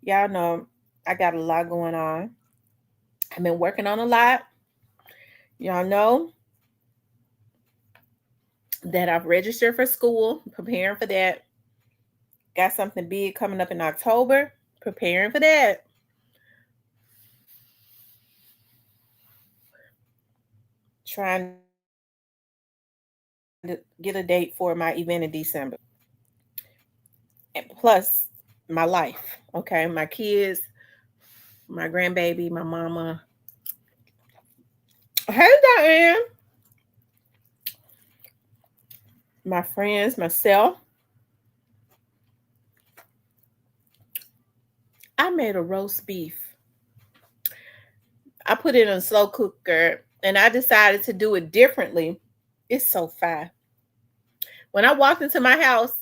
Y'all know I got a lot going on. I've been working on a lot. Y'all know that I've registered for school, preparing for that. Got something big coming up in October, preparing for that. Trying to get a date for my event in December. And plus my life, okay? My kids, my grandbaby, my mama. Hey, Diane. My friends, myself. I made a roast beef. I put it in a slow cooker and I decided to do it differently. It's so fire. When I walked into my house,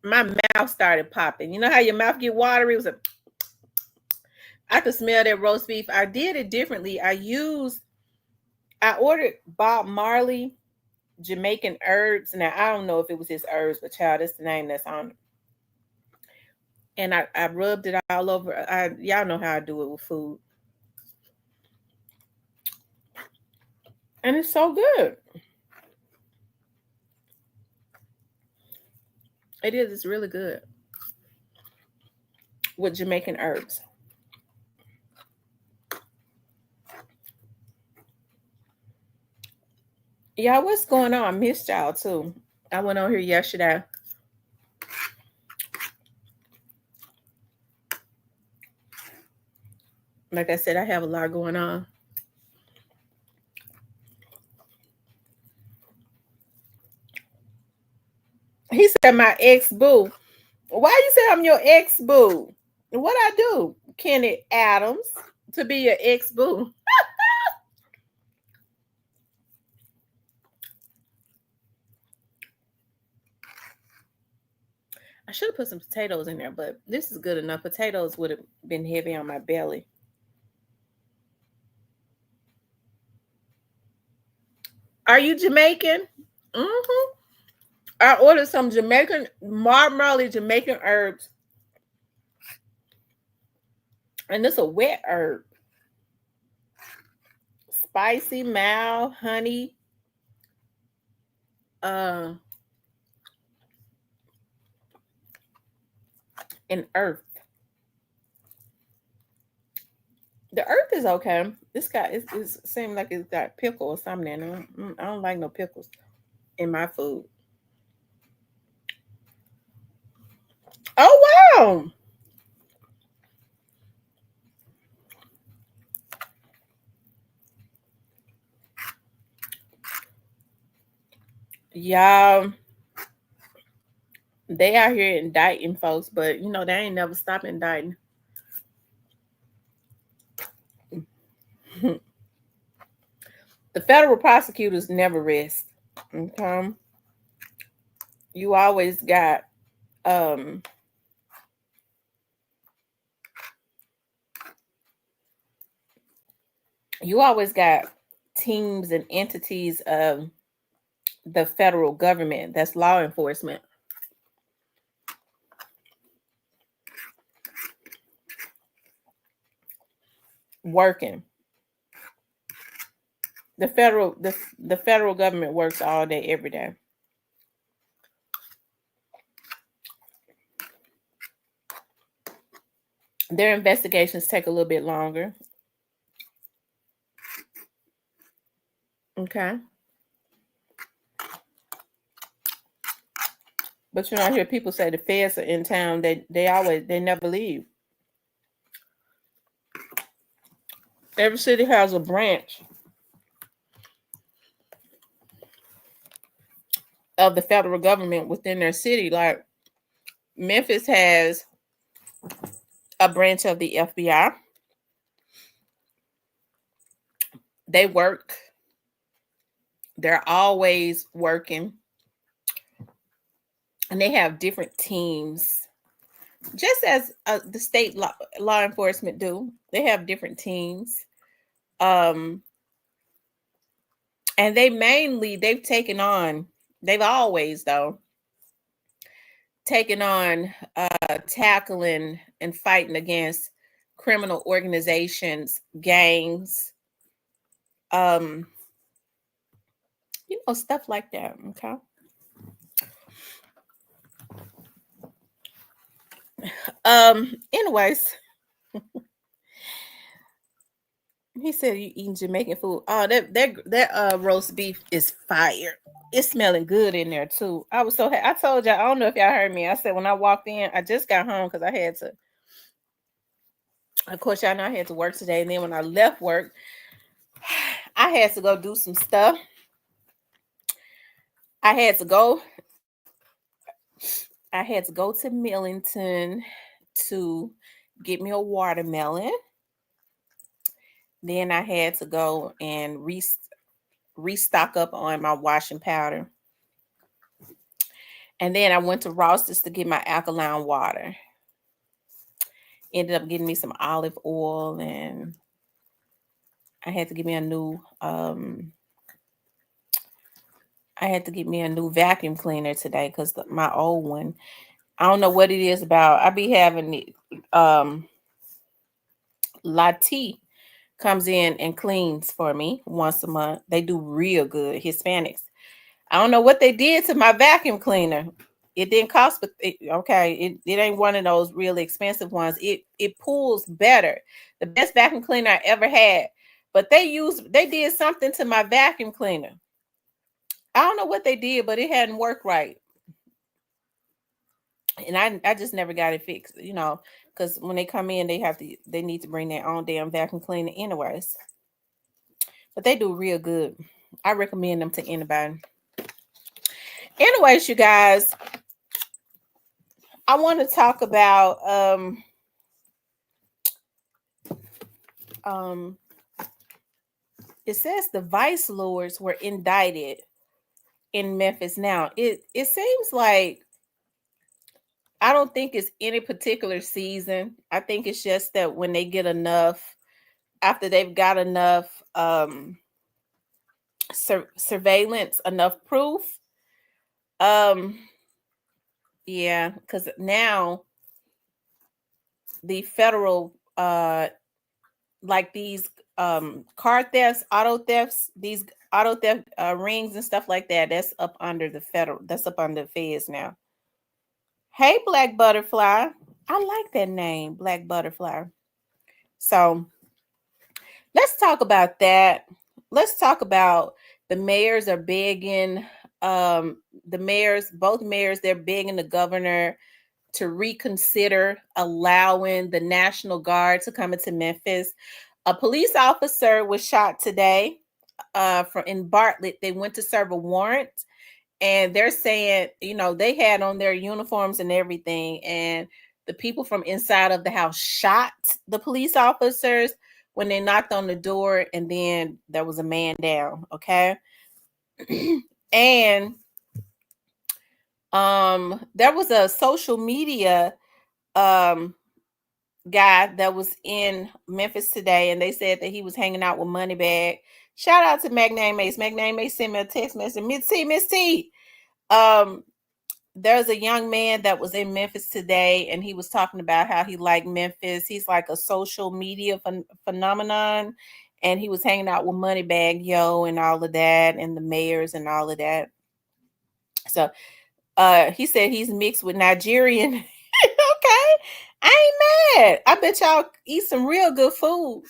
my mouth started popping. You know how your mouth get watery? It was a I could smell that roast beef. I did it differently. I ordered Bob Marley Jamaican herbs. Now I don't know if it was his herbs, but child, that's the name that's on it. And I rubbed it all over. Y'all know how I do it with food. And it's so good. It is, it's really good with Jamaican herbs. Y'all, what's going on? I missed y'all too. I went on here yesterday. Like I said, I have a lot going on. He said my ex boo. Why you say I'm your ex boo? What I do, Kenny Adams, to be your ex boo? I should have put some potatoes in there, but this is good enough. Potatoes would have been heavy on my belly. Are you Jamaican? Mm-hmm. I ordered some Jamaican Marley Jamaican herbs, and this a wet herb, spicy, mild, honey, uh, and earth. The earth is okay. This guy it seems like it's got pickle or something in it. I don't like no pickles in my food. Oh wow. Y'all, they out here indicting folks, but you know they ain't never stop indicting. The federal prosecutors never rest. Okay, you always got um you always got teams and entities of the federal government that's law enforcement working. The federal government works all day every day. Their investigations take a little bit longer. Okay. But you know, I hear people say the feds are in town. They never leave. Every city has a branch of the federal government within their city. Like Memphis has a branch of the FBI. They work. They're always working, and they have different teams, just as the state law enforcement do. They have different teams, um, and they've taken on. They've always though taken on tackling and fighting against criminal organizations, gangs, stuff like that. Okay. Anyways, he said you eating Jamaican food. Oh, that roast beef is fire. It's smelling good in there too. I was so I told y'all, I don't know if y'all heard me. I said when I walked in, I just got home because I had to. Of course, y'all know I had to work today, and then when I left work, I had to go do some stuff. I had to go to Millington to get me a watermelon. Then I had to go and restock up on my washing powder. And then I went to Ross's to get my alkaline water. Ended up getting me some olive oil, and I had to get me a new vacuum cleaner today because my old one, I don't know what it is about. I be having it. Lati comes in and cleans for me once a month. They do real good, Hispanics. I don't know what they did to my vacuum cleaner. It didn't cost, but it ain't one of those really expensive ones. It pulls better. The best vacuum cleaner I ever had. But they did something to my vacuum cleaner. I don't know what they did, but it hadn't worked right. And I just never got it fixed, because when they come in, they need to bring their own damn vacuum cleaner anyways. But they do real good. I recommend them to anybody. Anyways, you guys, I want to talk about it says the vice lords were indicted in Memphis. Now, it seems like I don't think it's any particular season. I think it's just that when they get enough, after they've got enough surveillance, enough proof. Yeah, because now the federal like these car thefts, auto thefts, these auto theft rings and stuff like that, that's up under the feds now. Hey, Black Butterfly. I like that name, Black Butterfly. So let's talk about that. Let's talk about the mayors are begging, both mayors, they're begging the governor to reconsider allowing the National Guard to come into Memphis. A police officer was shot today in Bartlett. They went to serve a warrant, and they're saying, they had on their uniforms and everything, and the people from inside of the house shot the police officers when they knocked on the door, and then there was a man down, okay? And there was a social media guy that was in Memphis today, and they said that he was hanging out with Moneybag. Shout out to Magname Mace. Magname Mace sent me a text message. Miss T. There's a young man that was in Memphis today, and he was talking about how he liked Memphis. He's like a social media phenomenon, and he was hanging out with Moneybag Yo and all of that, and the mayors and all of that. So he said he's mixed with Nigerian. Okay, I ain't mad. I bet y'all eat some real good food.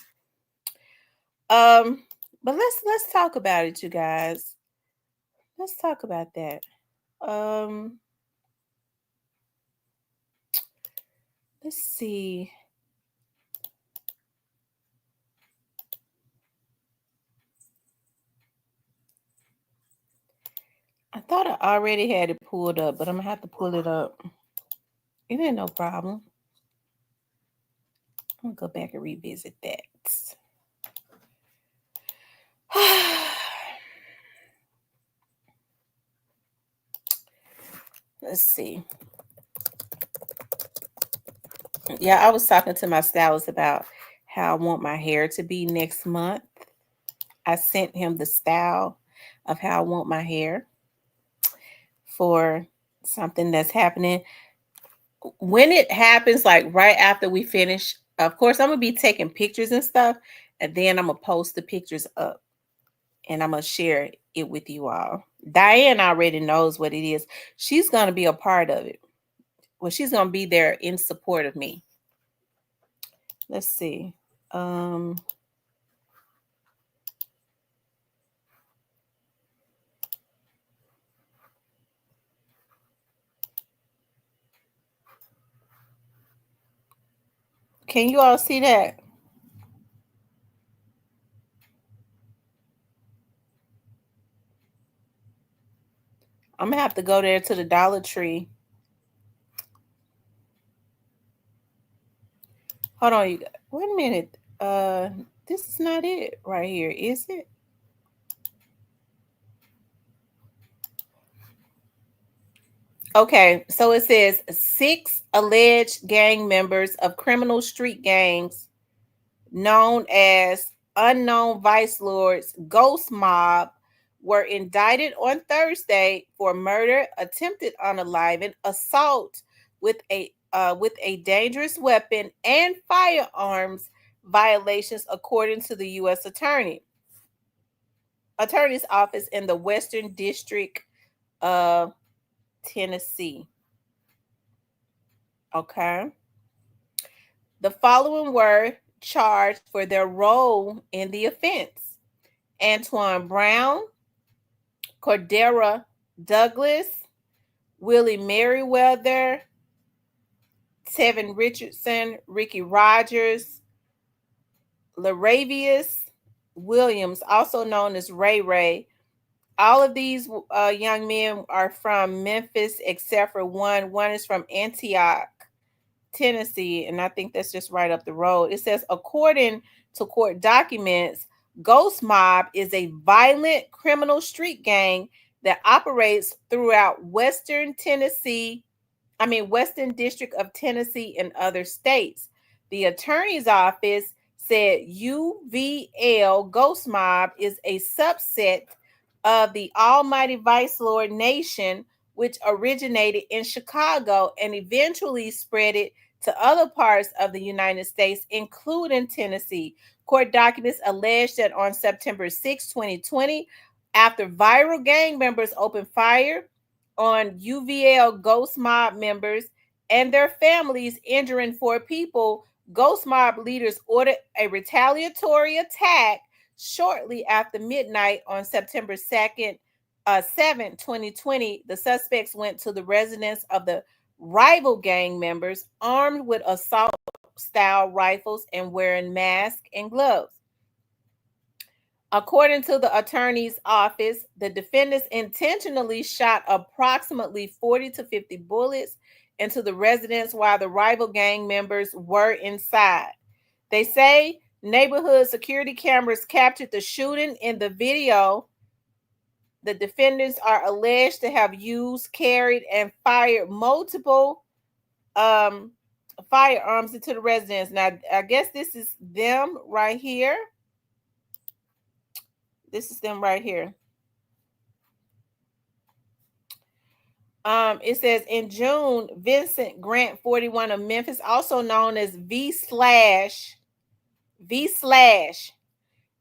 But let's talk about it, you guys. Let's talk about that. Let's see. I thought I already had it pulled up, but I'm gonna have to pull it up. It ain't no problem. I'm gonna go back and revisit that. Let's see. Yeah, I was talking to my stylist about how I want my hair to be next month. I sent him the style of how I want my hair for something that's happening. when it happens, like right after we finish, of course, I'm gonna be taking pictures and stuff, and then I'm gonna post the pictures up and I'm gonna share it with you all. Diane already knows what it is. She's gonna be a part of it. Well, she's gonna be there in support of me. Let's see. Um, can you all see that? I'm gonna have to go there to the Dollar Tree. Hold on, you. Wait a minute. This is not it right here, is it? Okay, so it says 6 alleged gang members of criminal street gangs known as Unknown Vice Lords Ghost Mob were indicted on Thursday for murder, attempted unaliving, assault with a dangerous weapon, and firearms violations, according to the U.S. Attorney's Office in the Western District of Tennessee. Okay. The following were charged for their role in the offense: Antoine Brown, Cordera Douglas, Willie Merriweather, Tevin Richardson, Ricky Rogers, Laravius Williams, also known as Ray Ray. All of these young men are from Memphis, except for one. One is from Antioch, Tennessee, and I think that's just right up the road. It says, according to court documents, Ghost Mob is a violent criminal street gang that operates throughout Western District of Tennessee and other states. The attorney's office said UVL Ghost Mob is a subset of the Almighty Vice Lord Nation, which originated in Chicago and eventually spread it to other parts of the United States, including Tennessee. Court documents allege that on September 6, 2020, after viral gang members opened fire on UVL Ghost Mob members and their families, injuring 4 people, Ghost Mob leaders ordered a retaliatory attack shortly after midnight on September 2nd, 7, 2020. The suspects went to the residence of the rival gang members armed with assault style rifles and wearing masks and gloves. According to the attorney's office, the defendants intentionally shot approximately 40 to 50 bullets into the residence while the rival gang members were inside. They say neighborhood security cameras captured the shooting. In the video, the defendants are alleged to have used, carried, and fired multiple firearms into the residence. Now, I guess this is them right here. This is them right here. It says in June, Vincent Grant, 41 of Memphis, also known as V slash,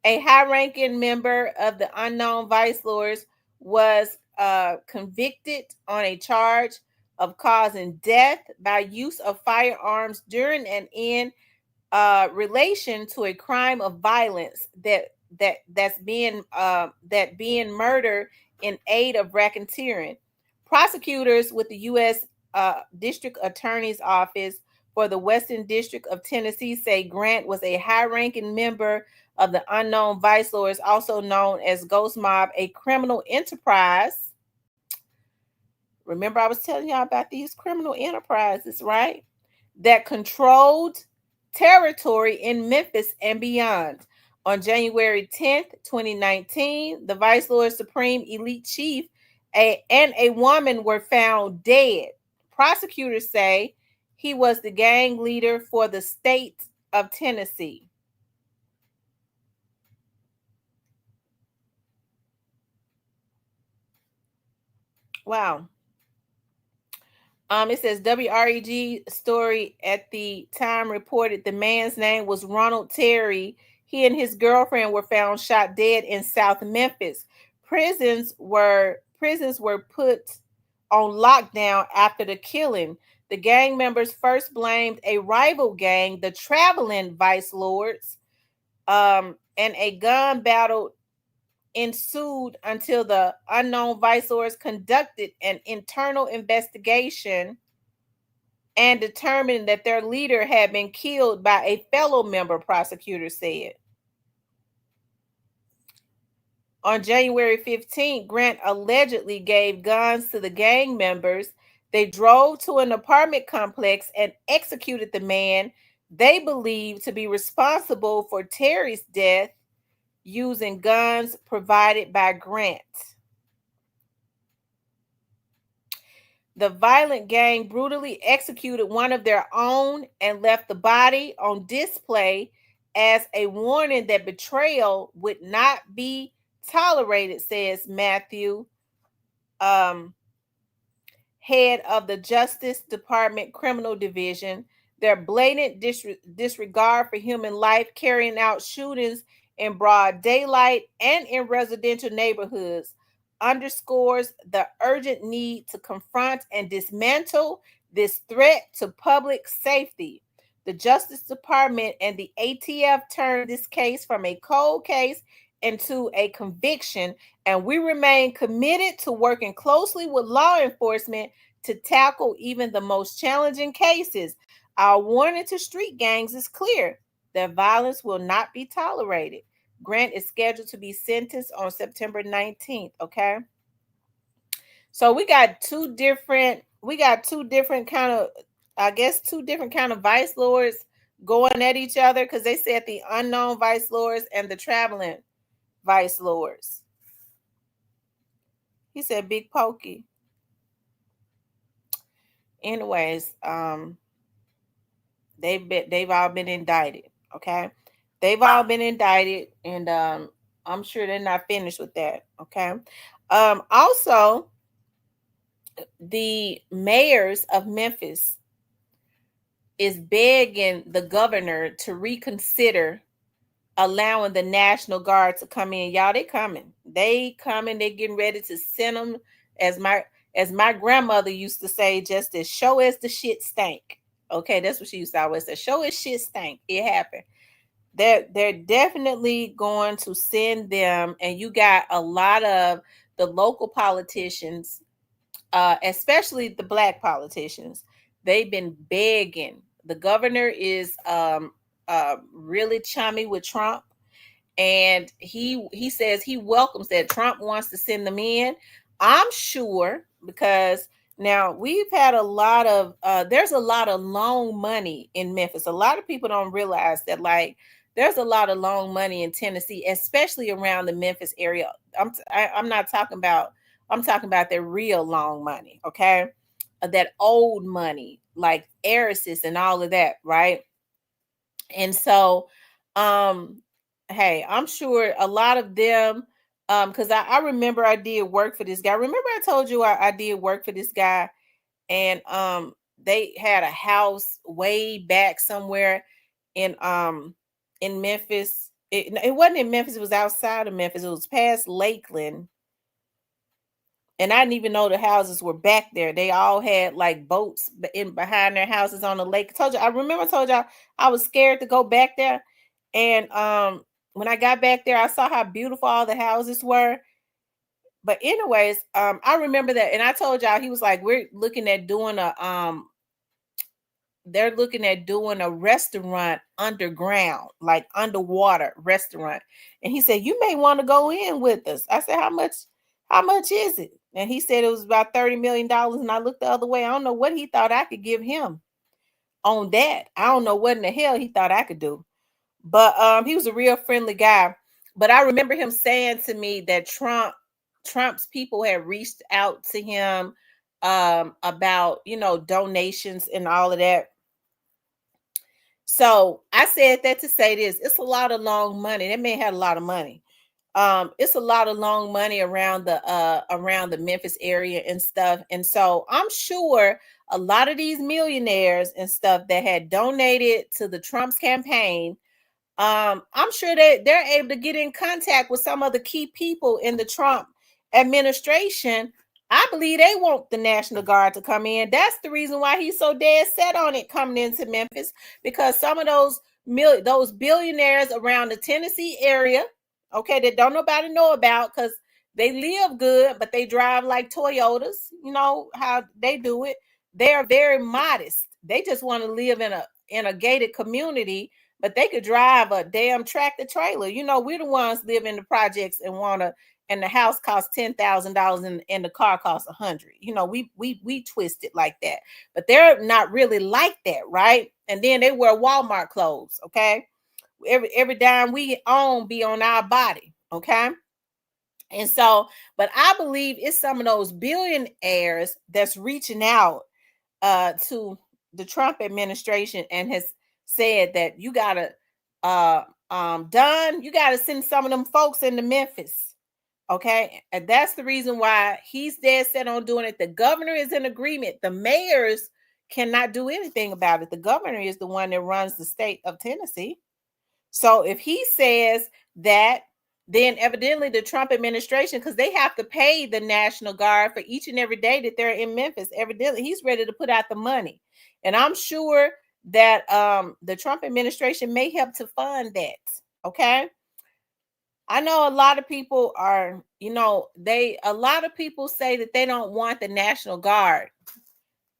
a high-ranking member of the Unknown Vice Lords, was convicted on a charge of causing death by use of firearms during and in relation to a crime of violence that's being murder in aid of racketeering. Prosecutors with the U.S. District Attorney's Office for the Western District of Tennessee say Grant was a high-ranking member of the Unknown Vice Lords, also known as Ghost Mob, a criminal enterprise. Remember, I was telling y'all about these criminal enterprises, right? That controlled territory in Memphis and beyond. On January 10th, 2019, the Vice Lord Supreme Elite Chief and a woman were found dead. Prosecutors say he was the gang leader for the state of Tennessee. Wow. It says WREG story at the time reported the man's name was Ronald Terry. He and his girlfriend were found shot dead in South Memphis. Prisons were put on lockdown after the killing. The gang members first blamed a rival gang, the Traveling Vice Lords, and a gun battle ensued until the unknown vice lords conducted an internal investigation and determined that their leader had been killed by a fellow member, prosecutors said. On January 15th, Grant allegedly gave guns to the gang members. They drove to an apartment complex and executed the man they believed to be responsible for Terry's death using guns provided by Grant. The violent gang brutally executed one of their own and left the body on display as a warning that betrayal would not be tolerated, says Matthew, head of the Justice Department Criminal Division. Their blatant disregard for human life, carrying out shootings in broad daylight and in residential neighborhoods, underscores the urgent need to confront and dismantle this threat to public safety. The Justice Department and the ATF turned this case from a cold case into a conviction, and we remain committed to working closely with law enforcement to tackle even the most challenging cases. Our warning to street gangs is clear: that violence will not be tolerated. Grant is scheduled to be sentenced on September 19th, okay? So we got two different kind of, I guess, two different kind of vice lords going at each other, because they said the unknown vice lords and the traveling vice lords. He said Big Pokey. Anyways, they've all been indicted, okay? They've all been indicted, and I'm sure they're not finished with that, okay? Also, the mayors of Memphis is begging the governor to reconsider allowing the National Guard to come in. Y'all, they coming. They coming. They getting ready to send them, as my grandmother used to say, just as show as the shit stank. Okay, that's what she used to always say. Show as shit stank. It happened. They're definitely going to send them, and you got a lot of the local politicians, especially the black politicians. They've been begging. The governor is really chummy with Trump, and he says he welcomes that. Trump wants to send them in. I'm sure, because now we've had a lot of there's a lot of loan money in Memphis. A lot of people don't realize that, like, there's a lot of loan money in Tennessee, especially around the Memphis area. I'm not talking about, I'm talking about the real loan money, okay? That old money, like heiresses and all of that, right? And so, hey, I'm sure a lot of them, because I remember I did work for this guy. Remember I told you I did work for this guy, and they had a house way back somewhere in Memphis. It wasn't in Memphis, it was outside of Memphis. It was past Lakeland. And I didn't even know the houses were back there. They all had like boats in behind their houses on the lake. I remember I told y'all I was scared to go back there. And when I got back there, I saw how beautiful all the houses were. But anyways, I remember that, and I told y'all, he was like, we're looking at doing they're looking at doing a restaurant underground, like underwater restaurant. And he said, you may want to go in with us. I said, how much is it? And he said it was about $30 million. And I looked the other way. I don't know what he thought I could give him on that. I don't know what in the hell he thought I could do. But he was a real friendly guy. But I remember him saying to me that Trump's people had reached out to him about, donations and all of that. So I said that to say this: it's a lot of loan money. That man had a lot of money. It's a lot of long money around the Memphis area and stuff. And so I'm sure a lot of these millionaires and stuff that had donated to the Trump's campaign, I'm sure that they're able to get in contact with some of the key people in the Trump administration. I believe they want the National Guard to come in. That's the reason why he's so dead set on it coming into Memphis, because some of those billionaires around the Tennessee area, okay, that don't nobody know about because they live good, but they drive like Toyotas. You know how they do it. They are very modest. They just want to live in a gated community, but they could drive a damn tractor trailer. You know, we're the ones live in the projects and the house costs $10,000 and the car costs $100. You know, we twist it like that, but they're not really like that, right? And then they wear Walmart clothes, okay? Every dime we own be on our body, okay? And so, but I believe it's some of those billionaires that's reaching out to the Trump administration and has said that you gotta Don, you gotta send some of them folks into Memphis. Okay. And that's the reason why he's dead set on doing it. The governor is in agreement. The mayors cannot do anything about it. The governor is the one that runs the state of Tennessee. So if he says that, then evidently the Trump administration, because they have to pay the National Guard for each and every day that they're in Memphis, evidently he's ready to put out the money. And I'm sure that the Trump administration may help to fund that. Okay. I know a lot of people are, a lot of people say that they don't want the National Guard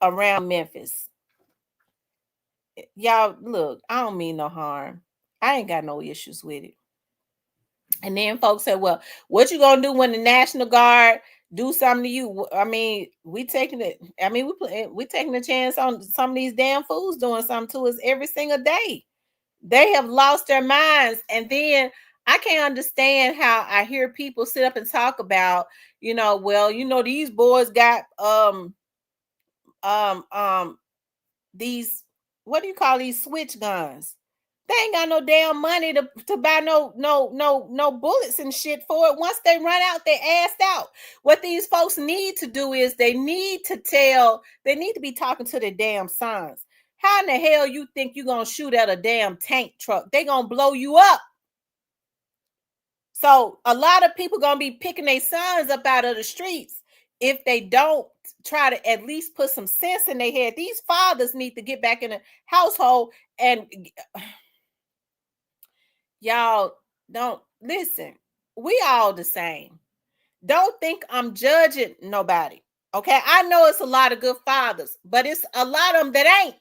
around Memphis. Y'all, look, I don't mean no harm. I ain't got no issues with it. And then folks say, well, what you gonna do when the National Guard do something to you? I mean, we taking it. I mean, we taking a chance on some of these damn fools doing something to us every single day. They have lost their minds. And then I can't understand how I hear people sit up and talk about, these boys got these, what do you call these switch guns? They ain't got no damn money to buy no bullets and shit for it. Once they run out, they assed out. What these folks need to do is they need to be talking to their damn sons. How in the hell you think you're gonna shoot at a damn tank truck? They gonna blow you up. So a lot of people gonna be picking their sons up out of the streets if they don't try to at least put some sense in their head. These fathers need to get back in the household. And y'all don't listen. We all the same. Don't think I'm judging nobody. Okay, I know it's a lot of good fathers, but it's a lot of them that ain't.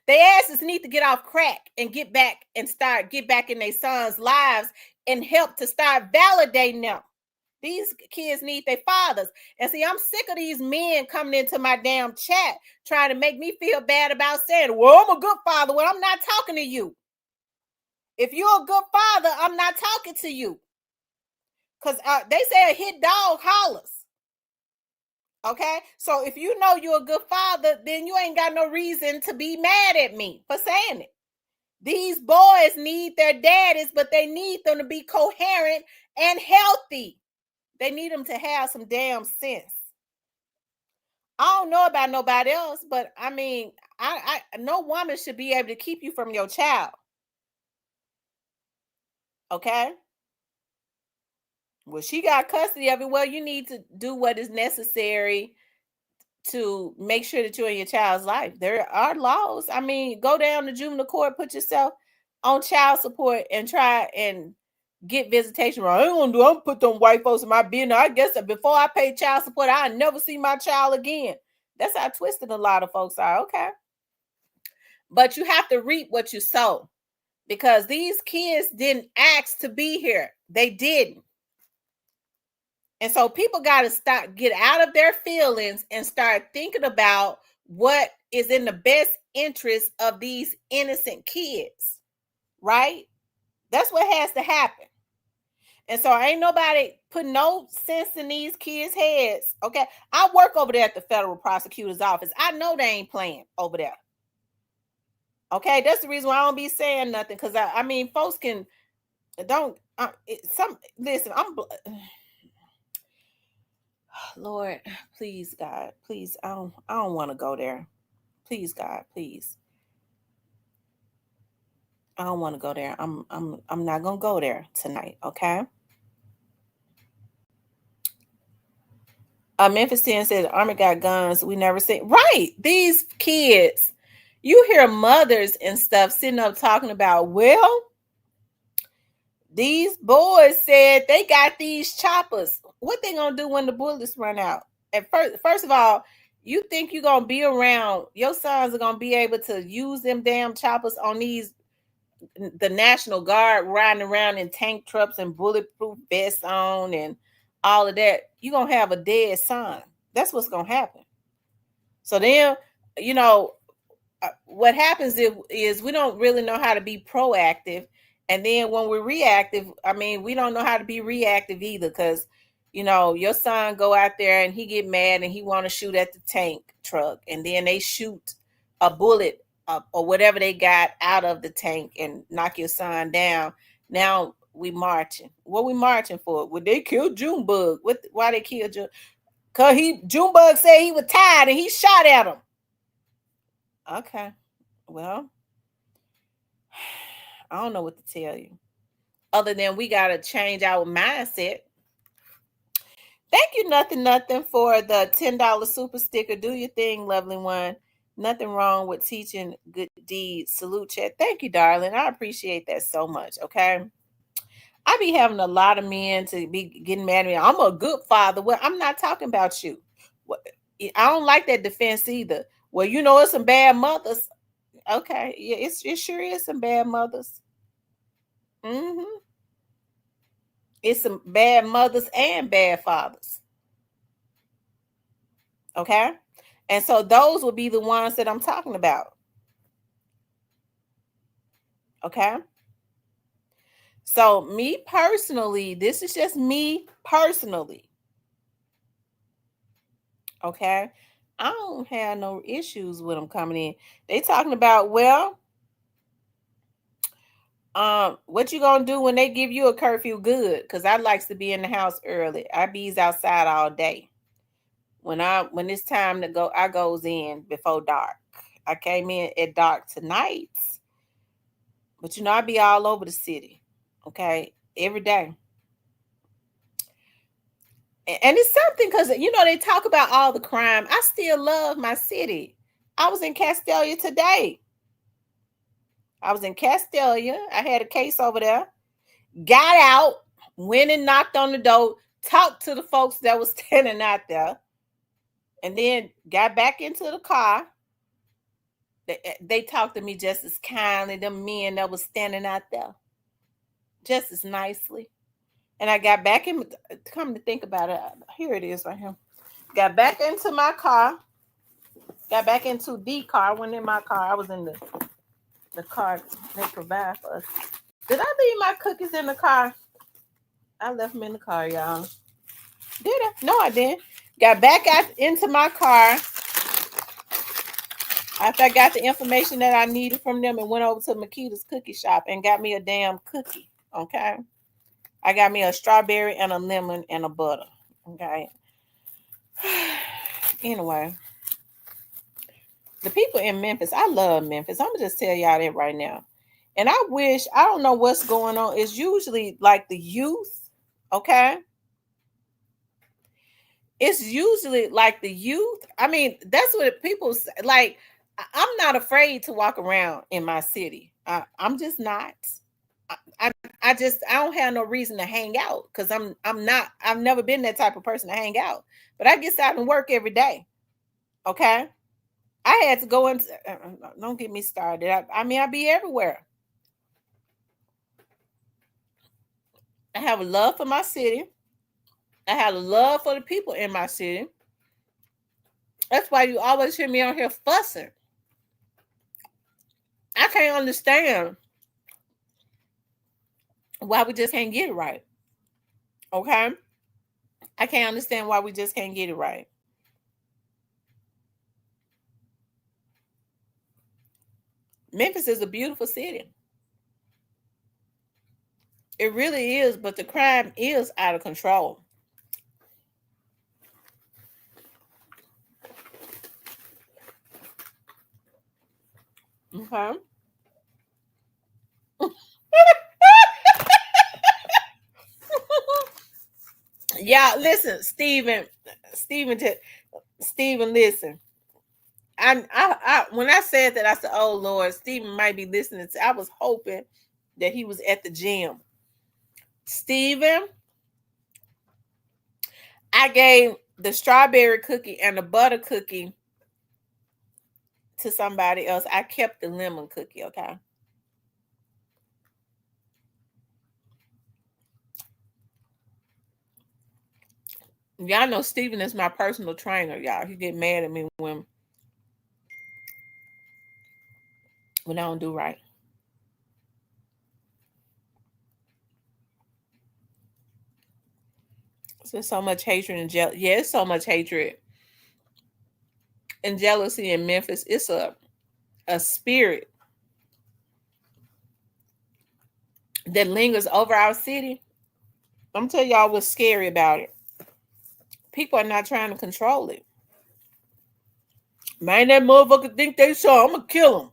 They asses need to get off crack and get back in their sons' lives and help to start validating them. These kids need their fathers. And see, I'm sick of these men coming into my damn chat trying to make me feel bad about saying, well, I'm a good father. Well, I'm not talking to you. If you're a good father, I'm not talking to you. Because they say a hit dog hollers. Okay? So if you know you're a good father, then you ain't got no reason to be mad at me for saying it. These boys need their daddies, but they need them to be coherent and healthy. They need them to have some damn sense. I don't know about nobody else, but I mean, I no woman should be able to keep you from your child. Okay? Well, she got custody of it. Well, you need to do what is necessary to make sure that you're in your child's life. There are laws. I mean, go down to juvenile court, put yourself on child support and try and get visitation. I ain't gonna I'm put them white folks in my business. I guess that before I pay child support, I'll never see my child again. That's how twisted a lot of folks are. Okay. But you have to reap what you sow, because these kids didn't ask to be here. They didn't. And so people got to get out of their feelings and start thinking about what is in the best interest of these innocent kids, right? That's what has to happen. And so ain't nobody put no sense in these kids' heads, okay? I work over there at the federal prosecutor's office. I know they ain't playing over there. Okay, that's the reason why I don't be saying nothing, because I mean, folks can Don't listen. Lord, please, God, please. I don't want to go there. Please, God, please. I don't want to go there. I'm not gonna go there tonight. Okay. Memphis 10 said the army got guns. We never seen. Right. These kids, you hear mothers and stuff sitting up talking about, well, these boys said they got these choppers. What they gonna do when the bullets run out? At first of all, you think you're gonna be around, your sons are gonna be able to use them damn choppers on the National Guard riding around in tank trucks and bulletproof vests on and all of that. You're gonna have a dead son. That's what's gonna happen. So then, you know, what happens is we don't really know how to be proactive, and then when we're reactive, I mean, we don't know how to be reactive either, because your son go out there and he get mad and he want to shoot at the tank truck, and then they shoot a bullet or whatever they got out of the tank and knock your son down. Now we marching. What we marching for? Would they kill Junebug? Why they kill Junebug? Because Junebug said he was tired and he shot at him. Okay. Well, I don't know what to tell you. Other than we gotta change our mindset. Thank you, nothing, for the $10 super sticker. Do your thing, lovely one. Nothing wrong with teaching good deeds. Salute, chat. Thank you, darling. I appreciate that so much. Okay. I be having a lot of men to be getting mad at me. I'm a good father. Well, I'm not talking about you. I don't like that defense either. Well, it's some bad mothers. Okay, yeah, it sure is some bad mothers. Hmm. It's some bad mothers and bad fathers. Okay, and so those would be the ones that I'm talking about. Okay, so me personally, this is just me personally. Okay, I don't have no issues with them coming in. They talking about, well, what you gonna do when they give you a curfew? Good, because I likes to be in the house early. I bees outside all day. When it's time to go, I goes in before dark. I came in at dark tonight, but I be all over the city, okay, every day. And it's something because they talk about all the crime. I still love my city. I was in Castelia today. I was in Castelia. I had a case over there. Got out, went and knocked on the door, talked to the folks that was standing out there, and then got back into the car. They talked to me just as kindly, them men that was standing out there, just as nicely. And I got back in, come to think about it, here it is right here. Got back into my car, got back into the car, went in my car. I was in the car they provide for us. Did I leave my cookies in the car? I left them in the car, y'all. Did I? No, I didn't. Got back out into my car after I got the information that I needed from them and went over to Makita's cookie shop and got me a damn cookie. Okay. I got me a strawberry and a lemon and a butter. Okay. Anyway, the people in Memphis, I love Memphis. I'm going to just tell y'all that right now. And I don't know what's going on. It's usually like the youth. Okay. It's usually like the youth. I mean, that's what people say. Like, I'm not afraid to walk around in my city. I'm just not. I don't have no reason to hang out because I'm not. I've never been that type of person to hang out. But I get out and work every day. Okay, I had to go and don't get me started. I mean, I be everywhere. I have a love for my city. I have a love for the people in my city. That's why you always hear me on here fussing. I can't understand why we just can't get it right. Okay? I can't understand why we just can't get it right. Memphis is a beautiful city. It really is, but the crime is out of control. Okay. Yeah, listen, Stephen, listen. When I said that, I said, "Oh Lord, Stephen might be listening." I was hoping that he was at the gym. Stephen, I gave the strawberry cookie and the butter cookie to somebody else. I kept the lemon cookie. Okay. Y'all know Stephen is my personal trainer. Y'all, he get mad at me when I don't do right. So there's so much hatred and jealousy. Yeah, it's so much hatred and jealousy in Memphis. It's a spirit that lingers over our city. I'm telling y'all what's scary about it. People are not trying to control it. Man, that motherfucker think they saw. I'm gonna kill him.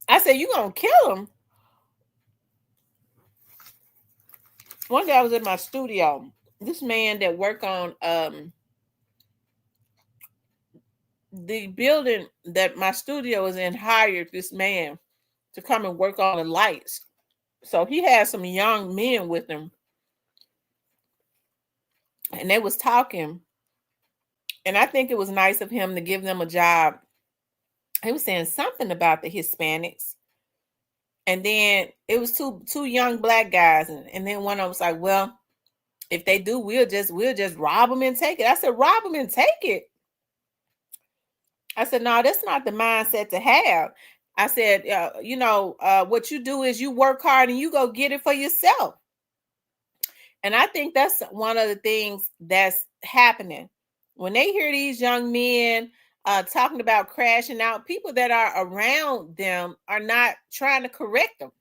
I said, you gonna kill him? One day I was in my studio. This man that worked on the building that my studio is in hired this man to come and work on the lights. So he had some young men with him, and they was talking. And I think it was nice of him to give them a job. He was saying something about the Hispanics. And then it was two young black guys, and then one of them was like, "Well, if they do, we'll just rob them and take it." I said, "Rob them and take it." I said, "No, that's not the mindset to have." I said, what you do is you work hard and you go get it for yourself." And I think that's one of the things that's happening when they hear these young men talking about crashing out. People that are around them are not trying to correct them.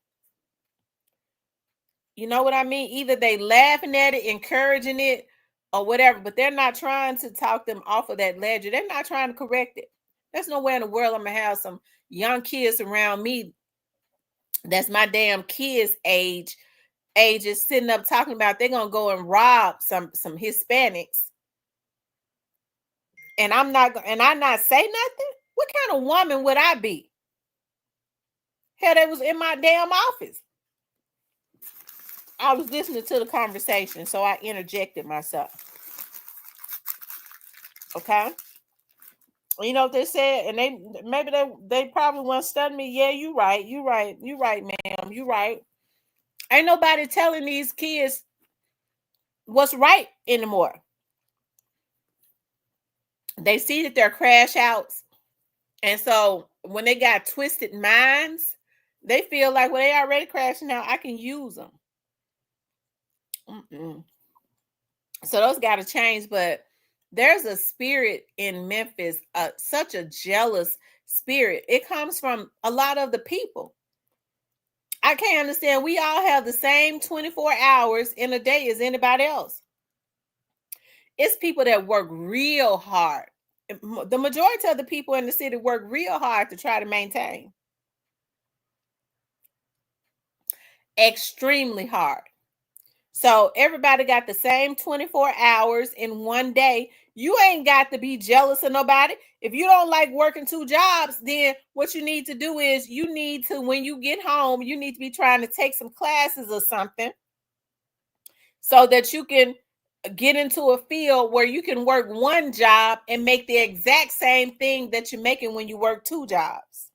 You know what I mean? Either they laughing at it, encouraging it, or whatever, but they're not trying to talk them off of that ledger. They're not trying to correct it. There's no way in the world I'm gonna have some young kids around me that's my damn kids' ages sitting up talking about they're gonna go and rob some Hispanics, and I not say nothing. What kind of woman would I be? Hell, they was in my damn office. I was listening to the conversation, so I interjected myself. Okay. You know what they said, and they probably want to study me. Yeah, you right, ma'am, you right. Ain't nobody telling these kids what's right anymore. They see that they're crash outs, and so when they got twisted minds, they feel like, well, they already crashing out. I can use them. Mm-mm. So those got to change, but there's a spirit in Memphis, such a jealous spirit. It comes from a lot of the people. I can't understand. We all have the same 24 hours in a day as anybody else. It's people that work real hard. The majority of the people in the city work real hard to try to maintain. Extremely hard. So everybody got the same 24 hours in one day. You ain't got to be jealous of nobody. If you don't like working two jobs, then what you need to do is you need to, when you get home, you need to be trying to take some classes or something so that you can get into a field where you can work one job and make the exact same thing that you're making when you work two jobs.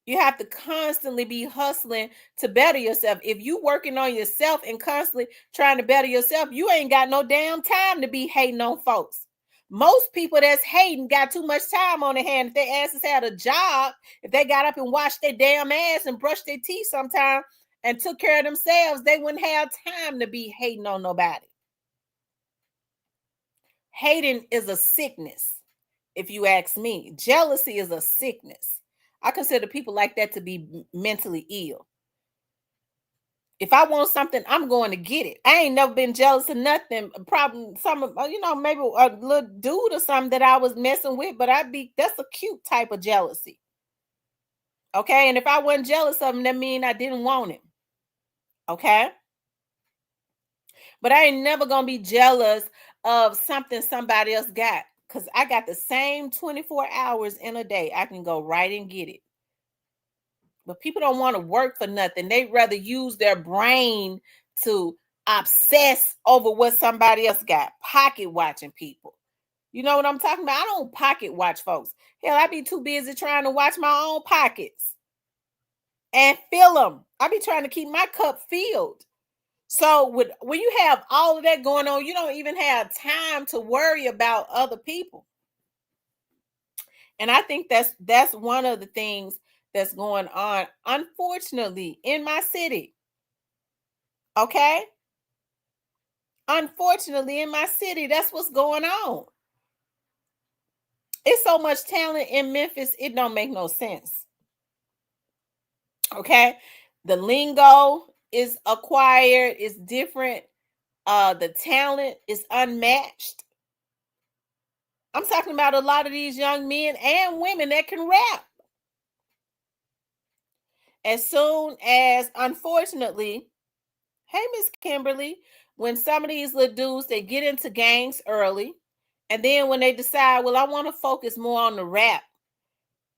You have to constantly be hustling to better yourself. If you working on yourself and constantly trying to better yourself, you ain't got no damn time to be hating on folks. Most people that's hating got too much time on their hand. If their asses had a job, if they got up and washed their damn ass and brushed their teeth sometime and took care of themselves, they wouldn't have time to be hating on nobody. Hating is a sickness, if you ask me. Jealousy is a sickness. I consider people like that to be mentally ill. If I want something, I'm going to get it. I ain't never been jealous of nothing. Probably some of maybe a little dude or something that I was messing with, but that's a cute type of jealousy. Okay. And if I wasn't jealous of him, that mean I didn't want him. Okay. But I ain't never gonna be jealous of something somebody else got. Because I got the same 24 hours in a day. I can go right and get it. But people don't want to work for nothing. They'd rather use their brain to obsess over what somebody else got. Pocket watching people. You know what I'm talking about? I don't pocket watch folks. Hell, I be too busy trying to watch my own pockets and fill them. I be trying to keep my cup filled. So when you have all of that going on, you don't even have time to worry about other people. And I think that's one of the things that's going on, unfortunately, in my city. Okay? Unfortunately, in my city, that's what's going on. It's so much talent in Memphis, it don't make no sense. Okay? The lingo is acquired, it's different. The talent is unmatched. I'm talking about a lot of these young men and women that can rap. As soon as, unfortunately, hey, Miss Kimberly, when some of these little dudes, they get into gangs early, and then when they decide, well, I want to focus more on the rap.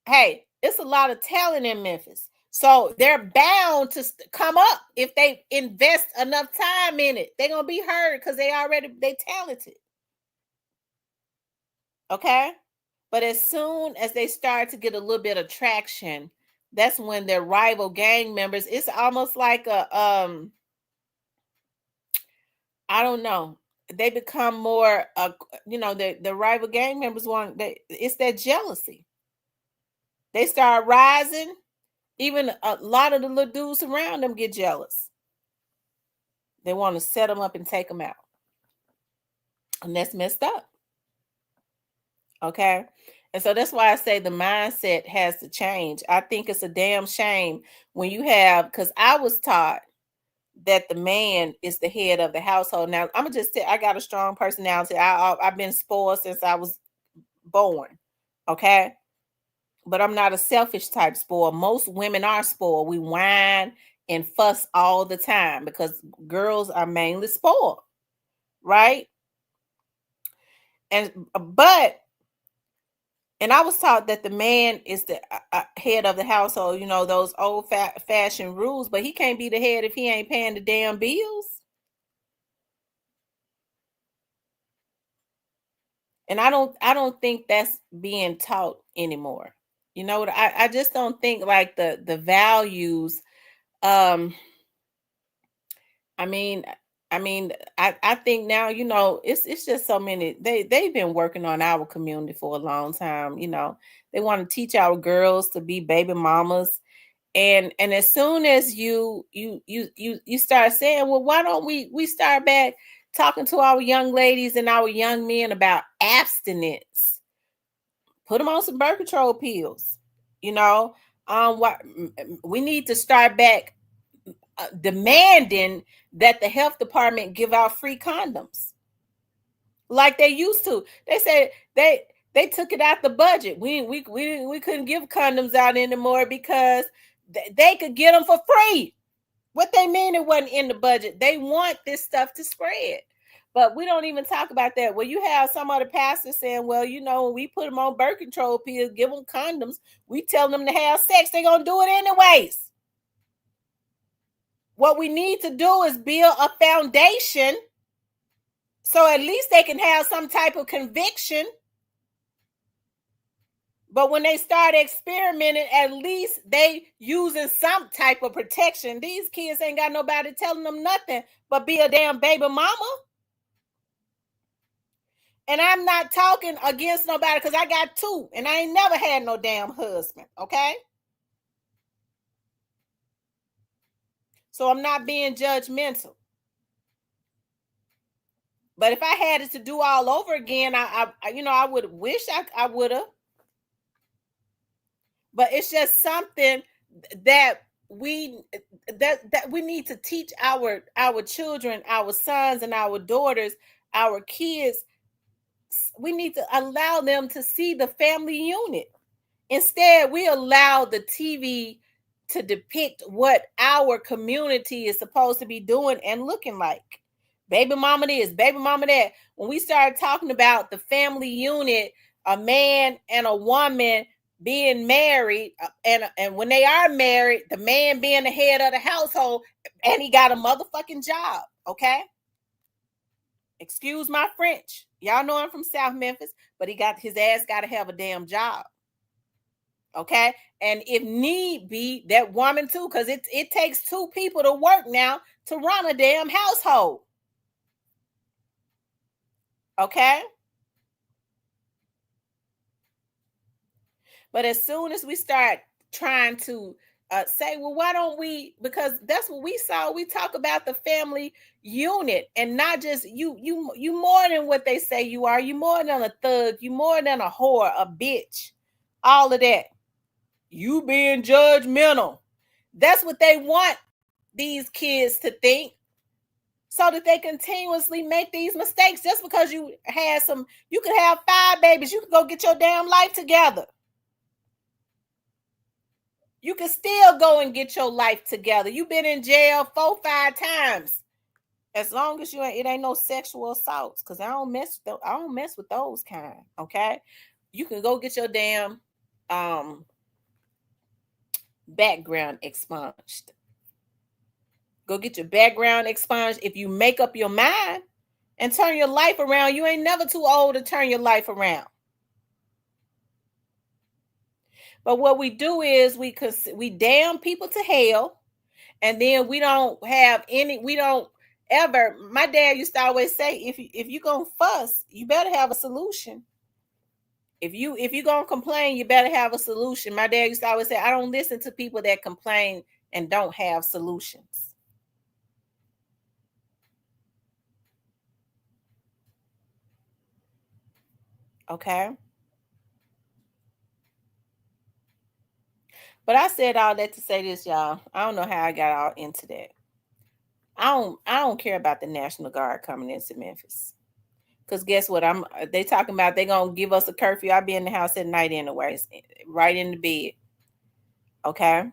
Hey, it's a lot of talent in Memphis. So they're bound to come up if they invest enough time in it. They're going to be heard because they talented. Okay? But as soon as they start to get a little bit of traction, that's when their rival gang members, it's almost like I don't know. They become more the rival gang members it's that jealousy. They start rising. Even a lot of the little dudes around them get jealous. They want to set them up and take them out. And that's messed up. Okay. And so that's why I say the mindset has to change. I think it's a damn shame when you have, because I was taught that the man is the head of the household. Now, I'm gonna just tell, I got a strong personality. I've been spoiled since I was born. Okay. But I'm not a selfish type spoiled. Most women are spoiled. We whine and fuss all the time because girls are mainly spoiled. Right. And I was taught that the man is the head of the household, those old fashioned rules, but he can't be the head if he ain't paying the damn bills. And I don't think that's being taught anymore. You know what? I just don't think like the values. I mean, I think now, it's just so many. They've been working on our community for a long time. They want to teach our girls to be baby mamas, and as soon as you start saying, well, why don't we start back talking to our young ladies and our young men about abstinence? Put them on some birth control pills. What we need to start back demanding that the health department give out free condoms like they used to. They said they took it out the budget. We couldn't give condoms out anymore because they could get them for free. What they mean it wasn't in the budget. They want this stuff to spread. But we don't even talk about that. Well, you have some other pastors saying, well, when we put them on birth control pills, give them condoms, we tell them to have sex, they're going to do it anyways. What we need to do is build a foundation so at least they can have some type of conviction. But when they start experimenting, at least they using some type of protection. These kids ain't got nobody telling them nothing but be a damn baby mama. And I'm not talking against nobody because I got two and I ain't never had no damn husband. Okay. So I'm not being judgmental. But if I had it to do all over again, I would wish I would have. But it's just something that we that we need to teach our children, our sons and our daughters, our kids. We need to allow them to see the family unit. Instead, we allow the TV to depict what our community is supposed to be doing and looking like. Baby mama this, baby mama that. When we started talking about the family unit, a man and a woman being married, and when they are married, the man being the head of the household, and he got a motherfucking job, okay? Excuse my French. Y'all know I'm from South Memphis, but his ass got to have a damn job. Okay, and if need be, that woman too, because it takes two people to work now to run a damn household. Okay, but as soon as we start trying to say, well, why don't we? Because that's what we saw. We talk about the family unit, and not just you more than what they say you are. You more than a thug. You more than a whore, a bitch, all of that. You being judgmental. That's what they want these kids to think, so that they continuously make these mistakes. Just because you could have 5 babies, you can go get your damn life together. You can still go and get your life together. You've been in jail 4, 5 times. As long as it ain't no sexual assaults, because I don't mess with those kind. Okay, you can go get your damn background expunged. Go get your background expunged. If you make up your mind and turn your life around, you ain't never too old to turn your life around. But what we do is we damn people to hell, and then we don't ever. My dad used to always say, if you gonna fuss, you better have a solution. If you gonna complain, you better have a solution. My dad used to always say, I don't listen to people that complain and don't have solutions. Okay. But I said all that to say this, y'all. I don't know how I got all into that. I don't care about the National Guard coming into Memphis. Cause guess what? They talking about they gonna give us a curfew. I'll be in the house at night anyways, right in the bed. Okay.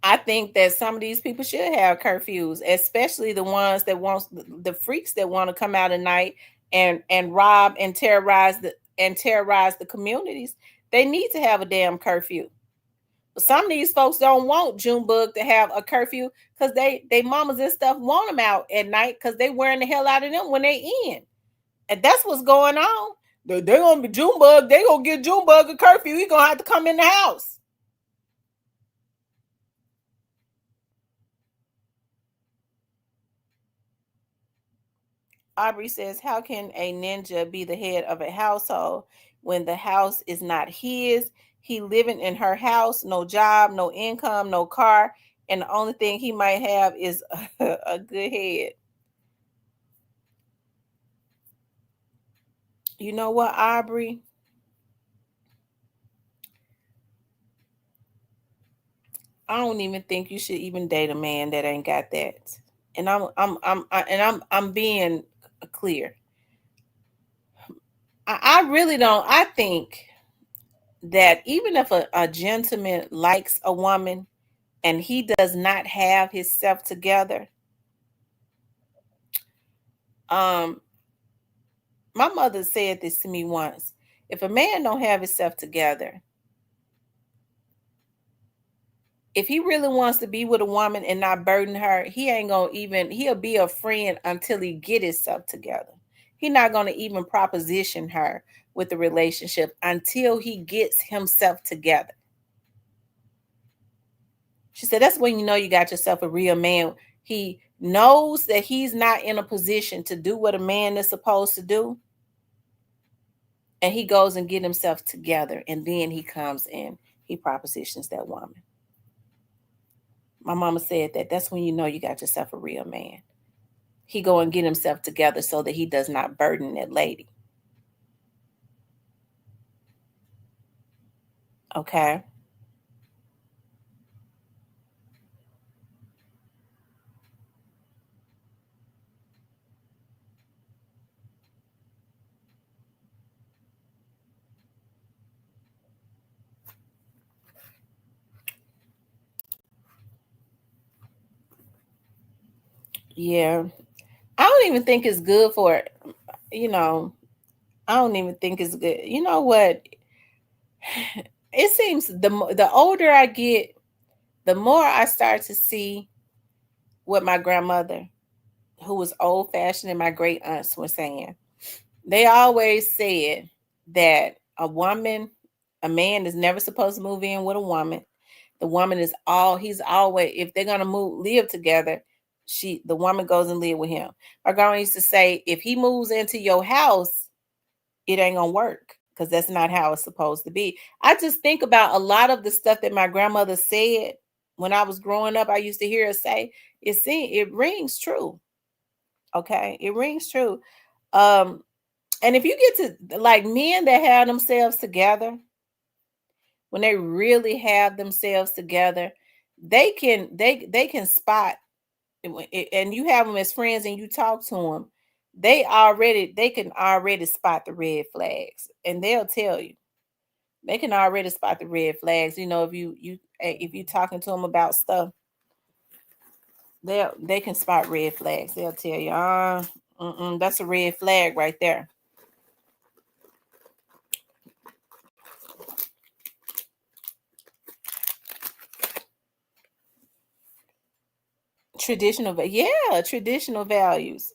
I think that some of these people should have curfews, especially the ones that want the freaks that want to come out at night and rob and terrorize the communities. They need to have a damn curfew. But some of these folks don't want Junebug to have a curfew because they mamas and stuff want them out at night because they wearing the hell out of them when they in. And that's what's going on. They're gonna be Junebug. They gonna get Junebug a curfew. He gonna have to come in the house. Aubrey says, how can a ninja be the head of a household when the house is not his? He living in her house, no job, no income, no car, and the only thing he might have is a good head. You know what, Aubrey? I don't even think you should even date a man that ain't got that. And I'm being clear. I really don't. I think that even if a gentleman likes a woman and he does not have himself together, my mother said this to me once. If a man don't have himself together, if he really wants to be with a woman and not burden her, he'll be a friend until he get himself together. He's not gonna even proposition her with the relationship until he gets himself together. She said, that's when you know you got yourself a real man. He knows that he's not in a position to do what a man is supposed to do. And he goes and get himself together. And then he comes in, he propositions that woman. My mama said that's when you know you got yourself a real man. He go and get himself together so that he does not burden that lady. Okay. Yeah. I don't even think it's good for it. You know, I don't even think it's good. You know what? It seems the older I get, the more I start to see what my grandmother, who was old fashioned, and my great aunts were saying. They always said that a man is never supposed to move in with a woman. The woman is he's always, if they're gonna live together, the woman goes and live with him. My grandma used to say, if he moves into your house, it ain't gonna work because that's not how it's supposed to be. I just think about a lot of the stuff that my grandmother said when I was growing up. I used to hear her say, it rings true. Okay, it rings true. Um, and if you get to like men that have themselves together, when they really have themselves together, they can spot, and you have them as friends and you talk to them, they can already spot the red flags, and they'll tell you. They can already spot the red flags. If you talking to them about stuff, they can spot red flags. They'll tell you, that's a red flag right there. Traditional values.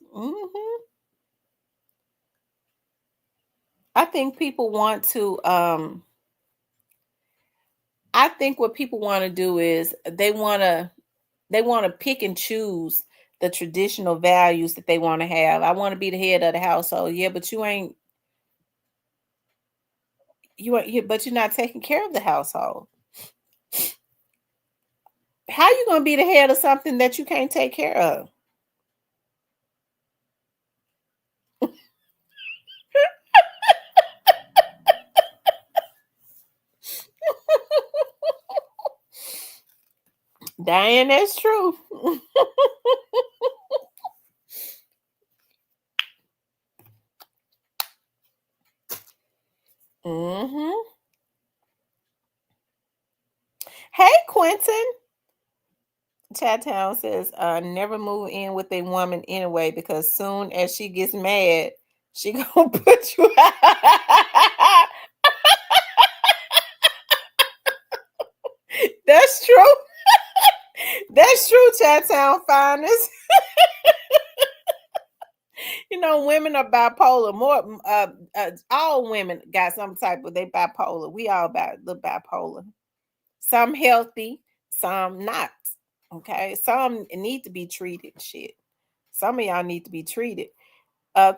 I think people want to. I think what people want to do is they want to pick and choose the traditional values that they want to have. I want to be the head of the household. Yeah, but but you're not taking care of the household. How you gonna be the head of something that you can't take care of? Diane, that's true. hmm Hey, Quentin. Chattown says, never move in with a woman anyway, because soon as she gets mad, she gonna put you out. That's true. That's true, Chattown finest. Women are bipolar. More, all women got some type of they bipolar. We all the bipolar. Some healthy, some not. Okay, some need to be treated. Shit, some of y'all need to be treated.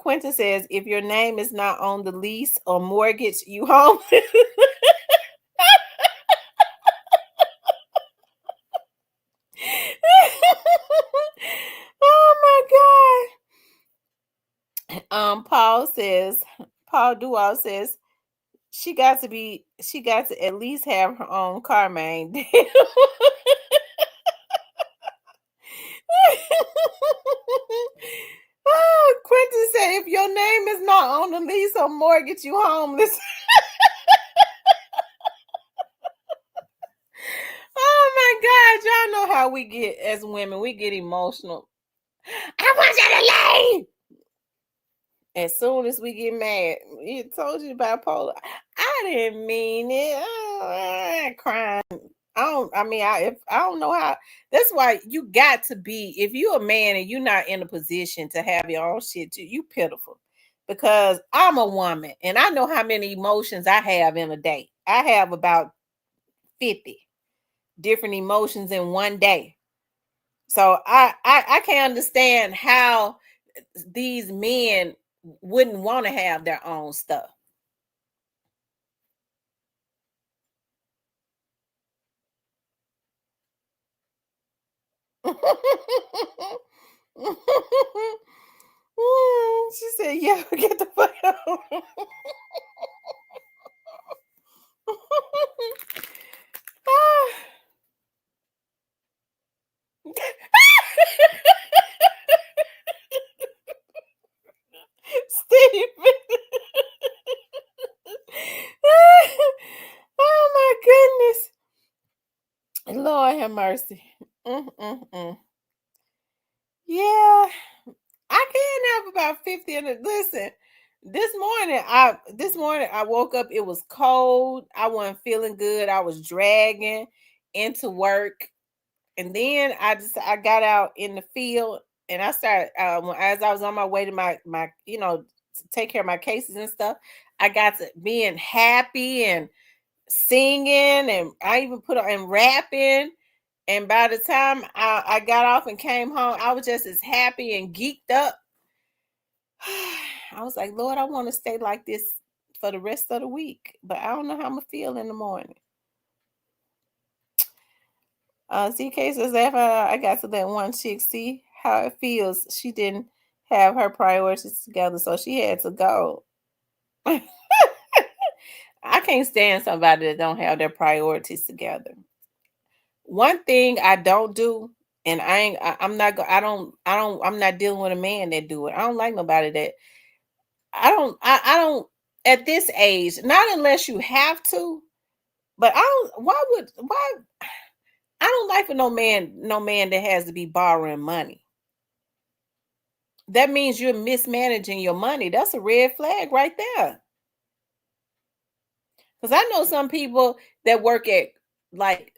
Quentin says, if your name is not on the lease or mortgage, you home. Oh my God. Paul Dual says, she got to at least have her own car, man. Oh, Quentin said, if your name is not on the lease or mortgage, you homeless. Oh my God, y'all know how we get as women. We get emotional. I want you to leave. As soon as we get mad, he told you bipolar. I didn't mean it. I'm crying. If I don't know how. That's why you got to be. If you're a man and you're not in a position to have your own shit, you pitiful. Because I'm a woman and I know how many emotions I have in a day. I have about 50 different emotions in one day. So I can't understand how these men wouldn't want to have their own stuff. She said, "Yeah, get the fuck out." Oh my goodness. Lord have mercy. Mm-mm-mm. Yeah, I can have about 50 in it. Listen, this morning I woke up, it was cold. I wasn't feeling good. I was dragging into work. And then I got out in the field and I started as I was on my way to my to take care of my cases and stuff. I got to being happy and singing, and I even put on and rapping. And by the time I got off and came home, I was just as happy and geeked up. I was like, Lord, I want to stay like this for the rest of the week, but I don't know how I'm gonna feel in the morning. CK says that I got to let one chick see how it feels. She didn't have her priorities together, so she had to go. I can't stand somebody that don't have their priorities together. One thing I don't do, and I'm not I'm not dealing with a man that do it. I don't like nobody that I don't at this age, not unless you have to, but why I don't like for no man that has to be borrowing money. That means you're mismanaging your money. That's a red flag right there. Because I know some people that work at like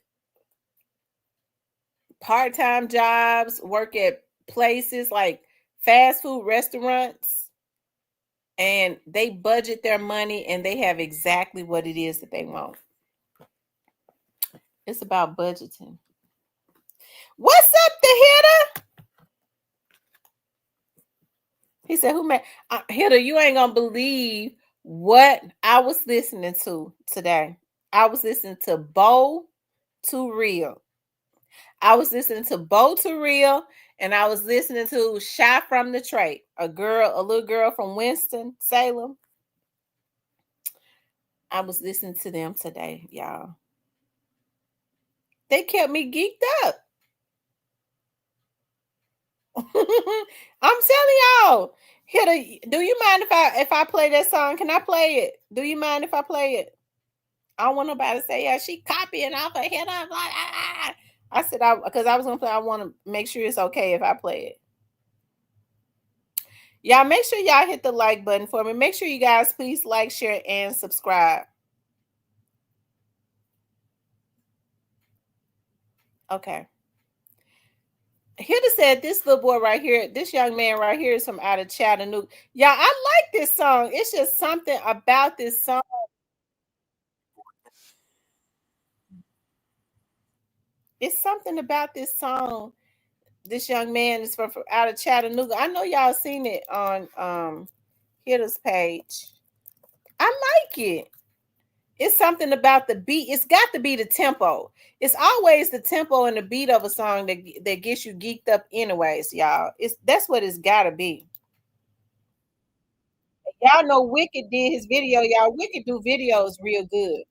part-time jobs, work at places like fast food restaurants, and they budget their money and they have exactly what it is that they want. It's about budgeting. What's up, the hitter? He said, "Who made hitter? You ain't gonna believe what I was listening to today. I was listening to Bo Too Real. I was listening to Bo Too Real, and I was listening to Shy from the Trait, a little girl from Winston Salem. I was listening to them today, y'all. They kept me geeked up. I'm telling y'all, hitter. Do you mind if I play that song? Can I play it? Do you mind if I play it? I don't want nobody to say, yeah, she copying off a hitter. Blah, blah, blah. I said, because I was gonna play. I want to make sure it's okay if I play it. Y'all make sure y'all hit the like button for me. Make sure you guys please like, share, and subscribe. Okay. Hilda said this little boy right here, this young man right here is from out of Chattanooga. Y'all, I like this song. It's just something about this song. It's something about this song. This young man is from out of Chattanooga. I know y'all seen it on Hilda's page. I like it. It's something about the beat. It's got to be the tempo. It's always the tempo and the beat of a song that gets you geeked up anyways, y'all. That's what it's gotta be. Y'all know Wicked did his video, y'all. Wicked do videos real good.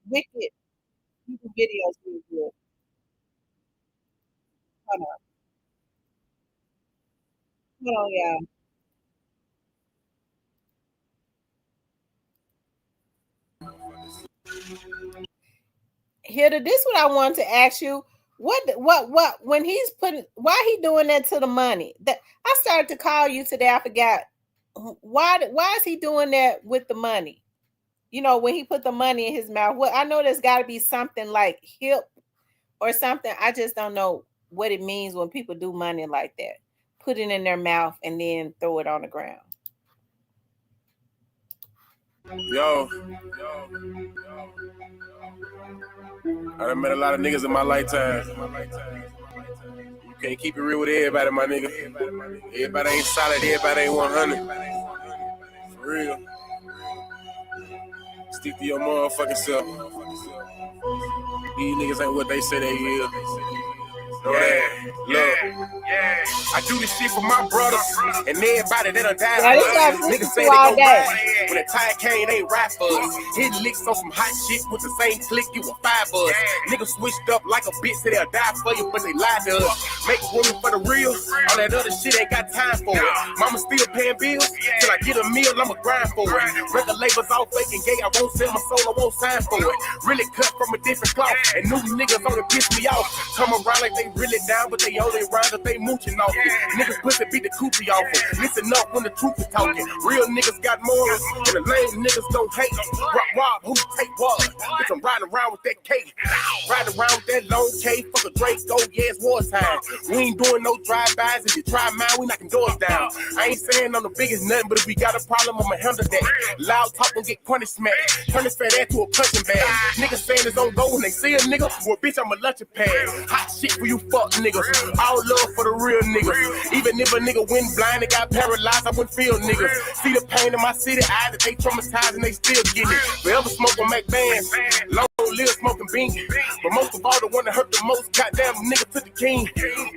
Wicked do videos real good. Hold on. Hold on, y'all. Hilda, this what I want to ask you. What when he's putting why he doing that to the money? That I started to call you today. I forgot why is he doing that with the money? You know, when he put the money in his mouth. Well, I know there's got to be something like hip or something. I just don't know what it means when people do money like that. Put it in their mouth and then throw it on the ground. Yo, I done met a lot of niggas in my lifetime. You can't keep it real with everybody, my nigga. Everybody ain't solid, everybody ain't 100. For real. Stick to your motherfucking self. These niggas ain't what they say they is. I do this shit for my brothers and everybody that done died Yeah, for us. Niggas say they gon' ride. When the time came, they ain't ride for us. Hit licks on some hot shit with the same click, you a 5 us. Niggas switched up like a bitch, say they'll die for you, but they lied to us. Make women for the real, all that other shit ain't got time for it. Mama still paying bills, till I get a meal, I'ma grind for it. Record labels all fake and gay, I won't sell my soul, I won't sign for it. Really cut from a different cloth, and new niggas only piss me off. Come around like they really down, but they only rhyme if they mooching off it. Niggas pussy beat the coochie off it. Listen up when the truth is talking. Real niggas got morals, and the lame niggas don't hate. Rob, who take what? Bitch, I'm riding around with that cake. Riding around with that long K, fuck a Draco, yeah, it's war time. We ain't doing no drive-bys. If you try mine, we knocking doors down. I ain't saying I'm the biggest nothing, but if we got a problem, I'ma handle that. Loud talk and get punny smacked. Turn this fat ass to a punching bag. Niggas saying it's on go when they see a nigga. Well, bitch, I'm a lunching pad. Hot shit for you fuck niggas. All love for the real niggas. Even if a nigga went blind and got paralyzed, I wouldn't feel niggas. See the pain in my city eyes that they traumatized and they still get it. Forever smoke on McBands. Long live smoking bean. But most of all, the one that hurt the most, goddamn nigga to the king.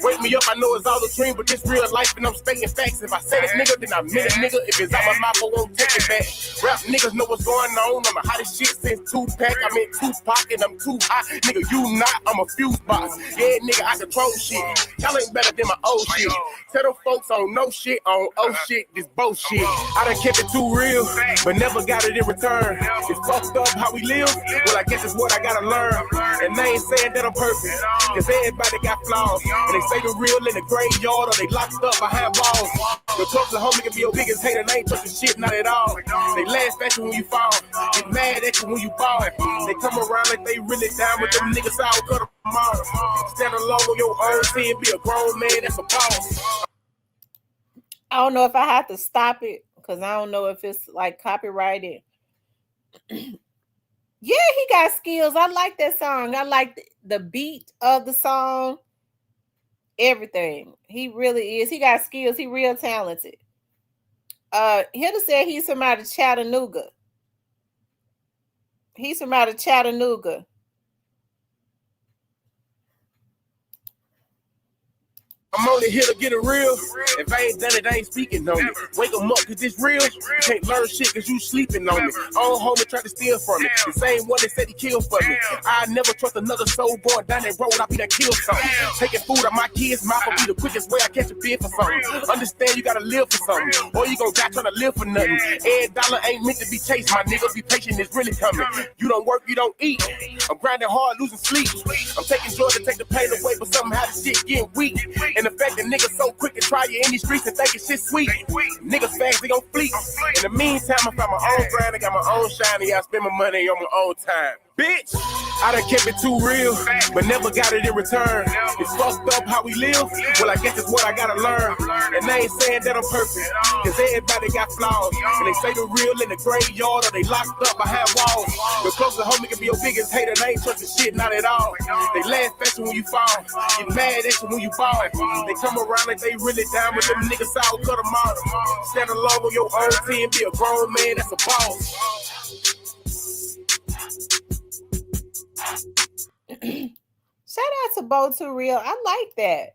Wake me up, I know it's all a dream, but this real life and I'm stating facts. If I say this nigga, then I meant it, nigga. If it's out my mouth, I won't take it back. Rap niggas know what's going on. I'm the hottest shit since Tupac. I'm in Tupac and I'm too hot. Nigga, you not, I'm a fuse box. Yeah, nigga, I control shit. Y'all ain't better than my old shit. Tell them folks on no shit, on oh shit, this bullshit. I done kept it too real, but never got it in return. It's fucked up how we live, well I guess it's what I gotta learn. And they ain't saying that I'm perfect, cause everybody got flaws. And they say the real in the graveyard or they locked up behind walls. The closest homie can be your biggest hater, they ain't talking shit, not at all. They laugh at you when you fall, get mad at you when you fall. They come around like they really down with them niggas out, cut them off. Stand alone on your own team, be a grown man, that's a boss. I don't know if I have to stop it because I don't know if it's like copyrighted. Yeah, he got skills. I like that song. I like the beat of the song. Everything. He really is. He got skills. He real talented. Hilda said he's from out of Chattanooga. He's from out of Chattanooga. I'm only here to get it real. If I ain't done it, I ain't speaking on it. Wake them up, cause it's real. You can't learn shit cause you sleeping on me. Old homie tried to steal from me. The same one that said he killed for me. I never trust another soul going down that road. I be that kill something. Taking food out my kids' mouth will be the quickest way I catch a bid for something. Understand you gotta live for something, or you gon' die trying to live for nothing. Every dollar ain't meant to be chased, my nigga. Be patient, it's really coming. You don't work, you don't eat. I'm grinding hard, losing sleep. I'm taking joy to take the pain away, but somehow the shit getting weak. And the fact that niggas so quick to try you in these streets and thinking shit sweet. Niggas fast, they gon' fleet. In the meantime, I found my own grind, I got my own shine, and I spend my money on my own time. Bitch, I done kept it too real, but never got it in return. It's fucked up how we live, well I guess it's what I gotta learn. And they ain't saying that I'm perfect, cause everybody got flaws. And they say the real in the graveyard or they locked up behind walls. The closest homie can be your biggest hater, they ain't trusting shit, not at all. They laugh at you when you fall, get mad at you when you fall. They come around like they really down with them niggas out, cut them off. Stand alone on your own team, be a grown man, that's a boss. Shout out to Bo Too Real. I like that.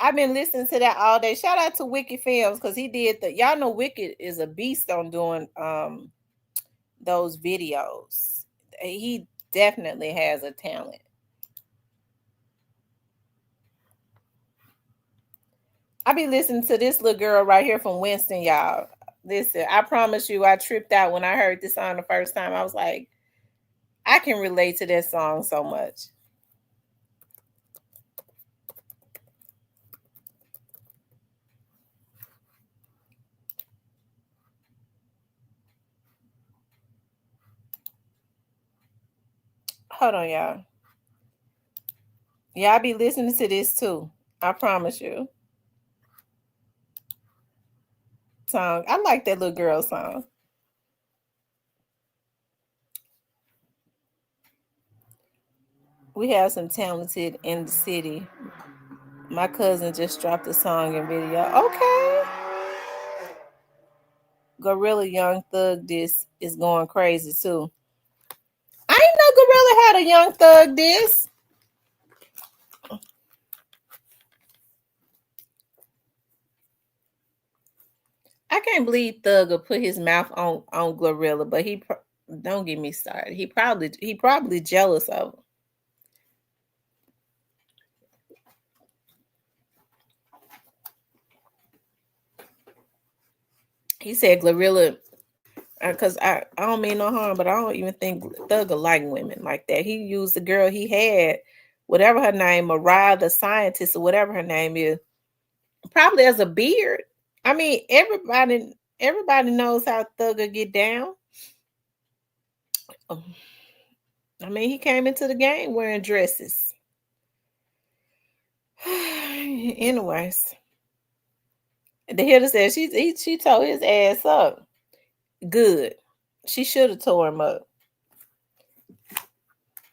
I've been listening to that all day. Shout out to Wicked Films because he did the. Y'all know Wicked is a beast on doing those videos. He definitely has a talent. I be listening to this little girl right here from Winston, y'all. Listen, I promise you, I tripped out when I heard this song the first time. I was like, I can relate to that song so much. Hold on, y'all. Yeah, I be listening to this too. I promise you. Song. I like that little girl song. We have some talented in the city. My cousin just dropped a song and video. Okay. Gorilla Young Thug this is going crazy too. I ain't know Gorilla had a Young Thug this. I can't believe Thugger put his mouth on Glorilla, but don't get me started. He probably jealous of her. He said Glorilla, because I don't mean no harm, but I don't even think Thugger like women like that. He used the girl he had, whatever her name, Mariah the scientist or whatever her name is, probably as a beard. I mean, everybody knows how Thugger get down. I mean, he came into the game wearing dresses. Anyways, the hitter said she tore his ass up. Good. She should have tore him up.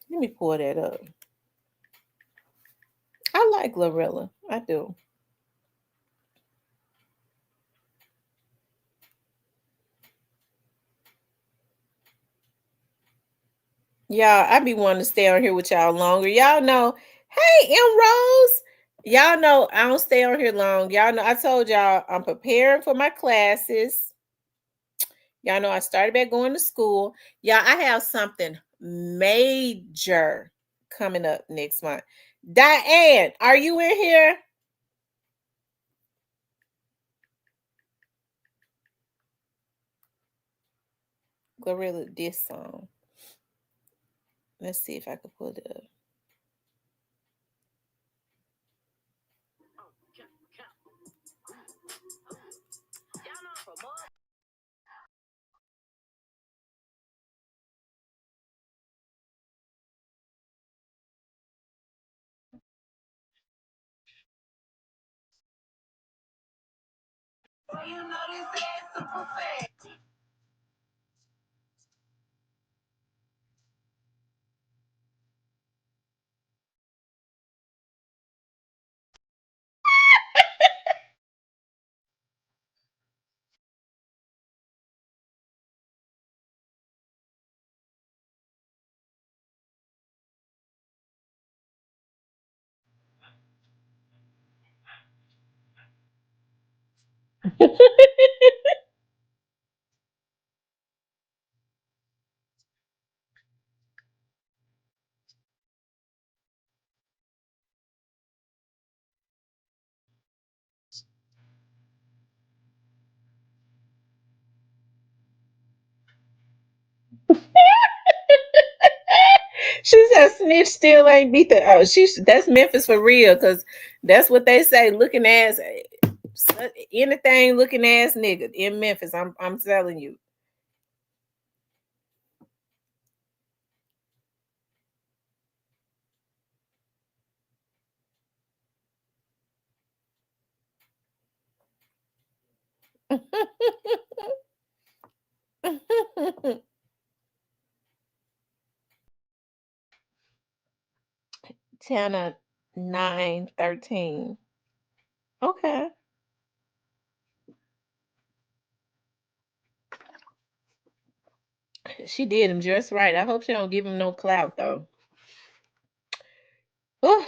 Let me pull that up. I like Glorilla. I do. Y'all, I be wanting to stay on here with y'all longer. Y'all know, hey, M Rose. Y'all know I don't stay on here long. Y'all know I told y'all I'm preparing for my classes. Y'all know I started back going to school. Y'all, I have something major coming up next month. Diane, are you in here? Gorilla diss song. Let's see if I can pull it up. She said snitch still ain't beat the that's Memphis for real, because that's what they say, looking ass anything looking ass nigga in Memphis. I'm telling you. Tana 913. Okay. She did him just right. I hope she don't give him no clout though. Ooh.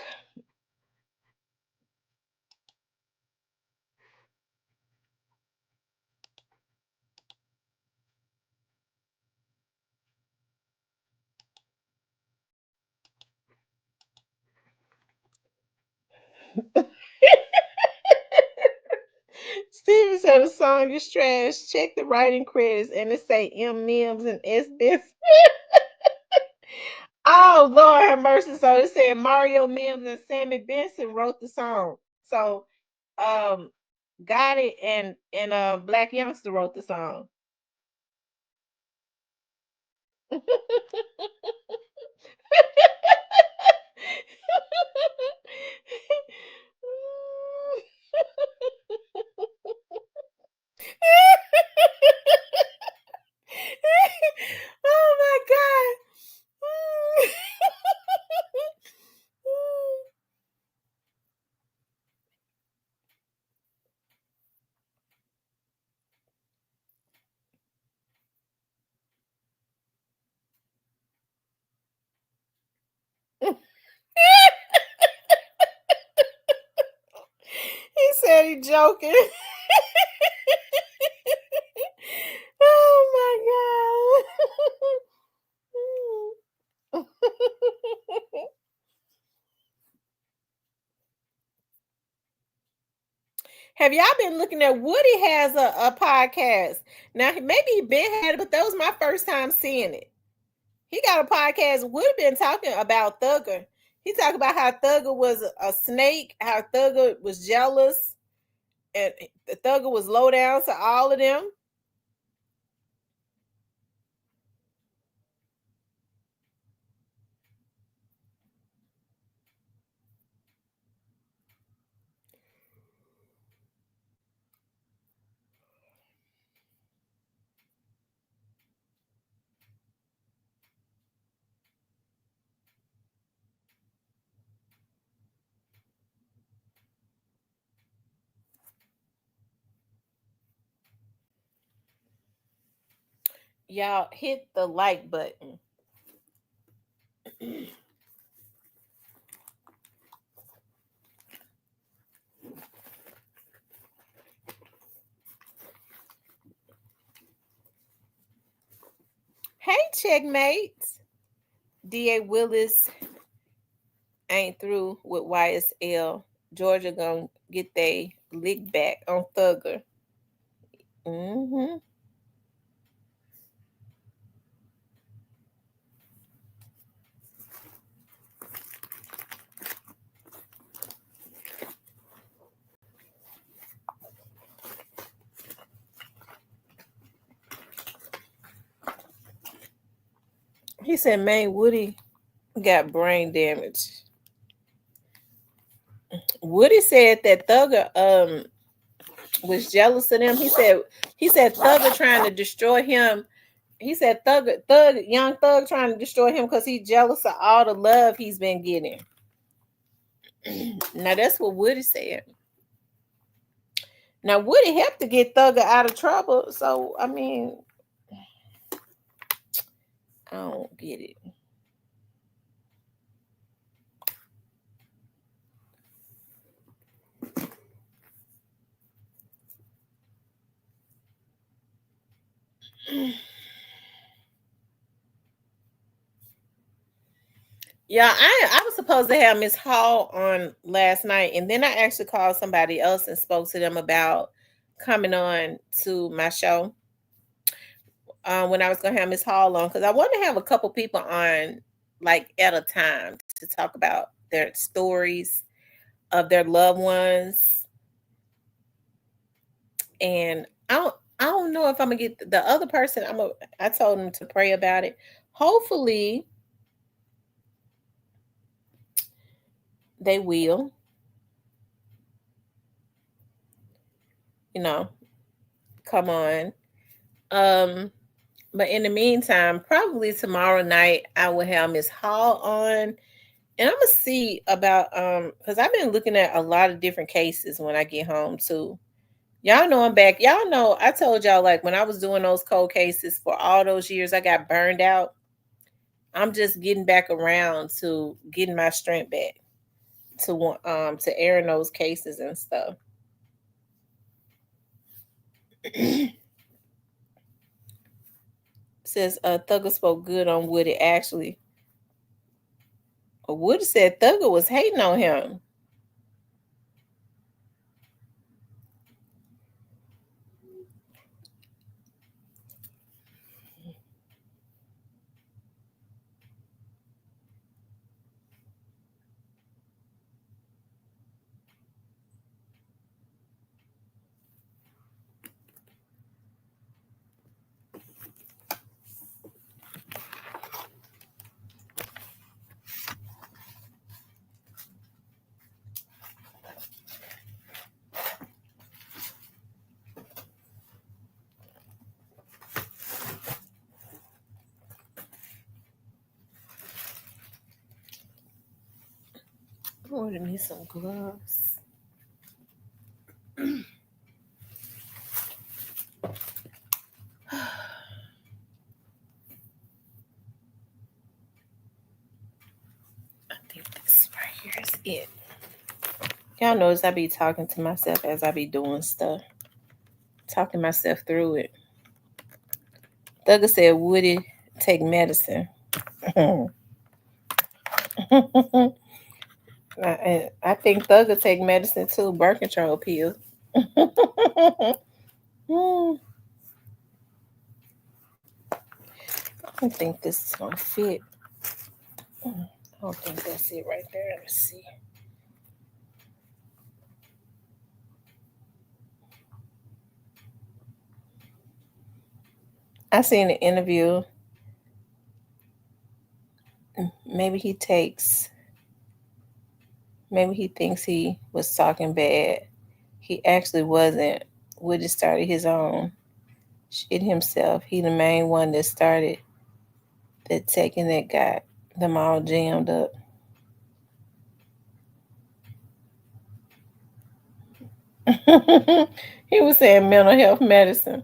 Steven said the song is trash. Check the writing credits and it say M Mims and S Benson. Oh Lord have mercy. So it said Mario Mims and Sammy Benson wrote the song. So um Gotti and Black Youngster wrote the song. Oh my god. He said he joking. my God. Have y'all been looking at Woody has a podcast? Now, maybe he been had it, but that was my first time seeing it. He got a podcast. Woody been talking about Thugger. He talked about how Thugger was a snake, how Thugger was jealous, and Thugger was low down to all of them. Y'all hit the like button. Hey, checkmates. D.A. Willis ain't through with YSL. Georgia gonna get they lick back on Thugger. Mm-hmm. He said, man, Woody got brain damage. Woody said that Thugger was jealous of them. He said Thugger trying to destroy him. He said young Thug trying to destroy him because he's jealous of all the love he's been getting. Now that's what Woody said. Now Woody helped to get Thugger out of trouble. So I mean, I don't get it. Yeah, I was supposed to have Miss Hall on last night, and then I actually called somebody else and spoke to them about coming on to my show when I was going to have Miss Hall on, because I want to have a couple people on like at a time to talk about their stories of their loved ones. And I don't know if I'm gonna get the other person. I told them to pray about it. Hopefully they will. Come on. But in the meantime, probably tomorrow night I will have Miss Hall on, and I'm gonna see about because I've been looking at a lot of different cases when I get home too. Y'all know I'm back. Y'all know I told y'all, like, when I was doing those cold cases for all those years, I got burned out. I'm just getting back around to getting my strength back to airing those cases and stuff. Says Thugger spoke good on Woody. Actually, Woody said Thugger was hating on him. I ordered me some gloves. I think this right here is it. Y'all notice I be talking to myself as I be doing stuff. Talking myself through it. Thugger said Woody take medicine. I think Thugger take medicine too, birth control pills. I don't think this is gonna fit. I don't think that's it right there. Let's see. I seen an interview. Maybe he thinks he was talking bad. He actually wasn't. Woody started his own shit himself. He the main one that started that taking that got them all jammed up. He was saying mental health medicine.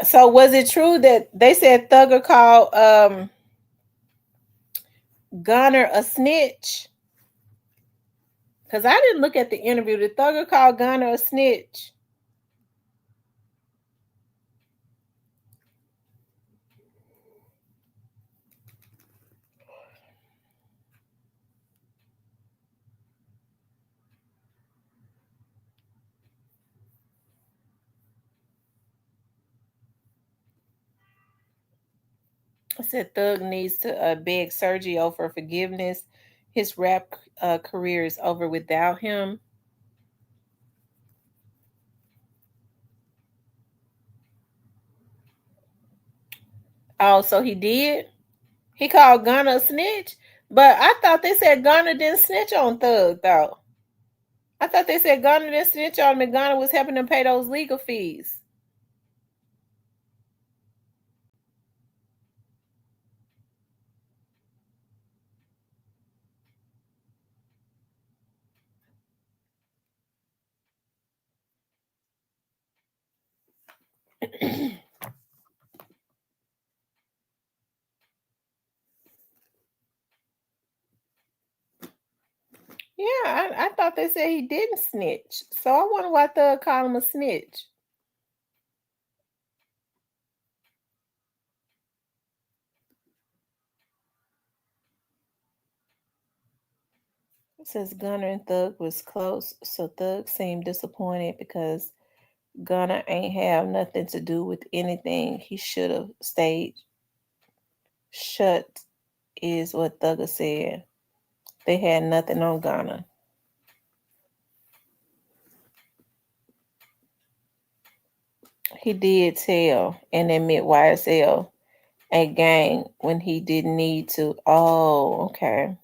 So was it true that they said Thugger called Gunner a snitch? Because I didn't look at the interview. Did Thugger call Gunner a snitch? I said Thug needs to beg Sergio for forgiveness. His rap career is over without him. Oh, so he did? He called Gunner a snitch? But I thought they said Gunner didn't snitch on Thug, though. I thought they said Gunner didn't snitch on him and Gunner was helping him pay those legal fees. Yeah, I thought they said he didn't snitch. So I wonder why Thug called him a snitch. It says Gunner and Thug was close, so Thug seemed disappointed because Gunner ain't have nothing to do with anything. He should have stayed shut, is what Thugger said. They had nothing on Gunner. He did tell and admit YSL a gang when he didn't need to. Oh, okay.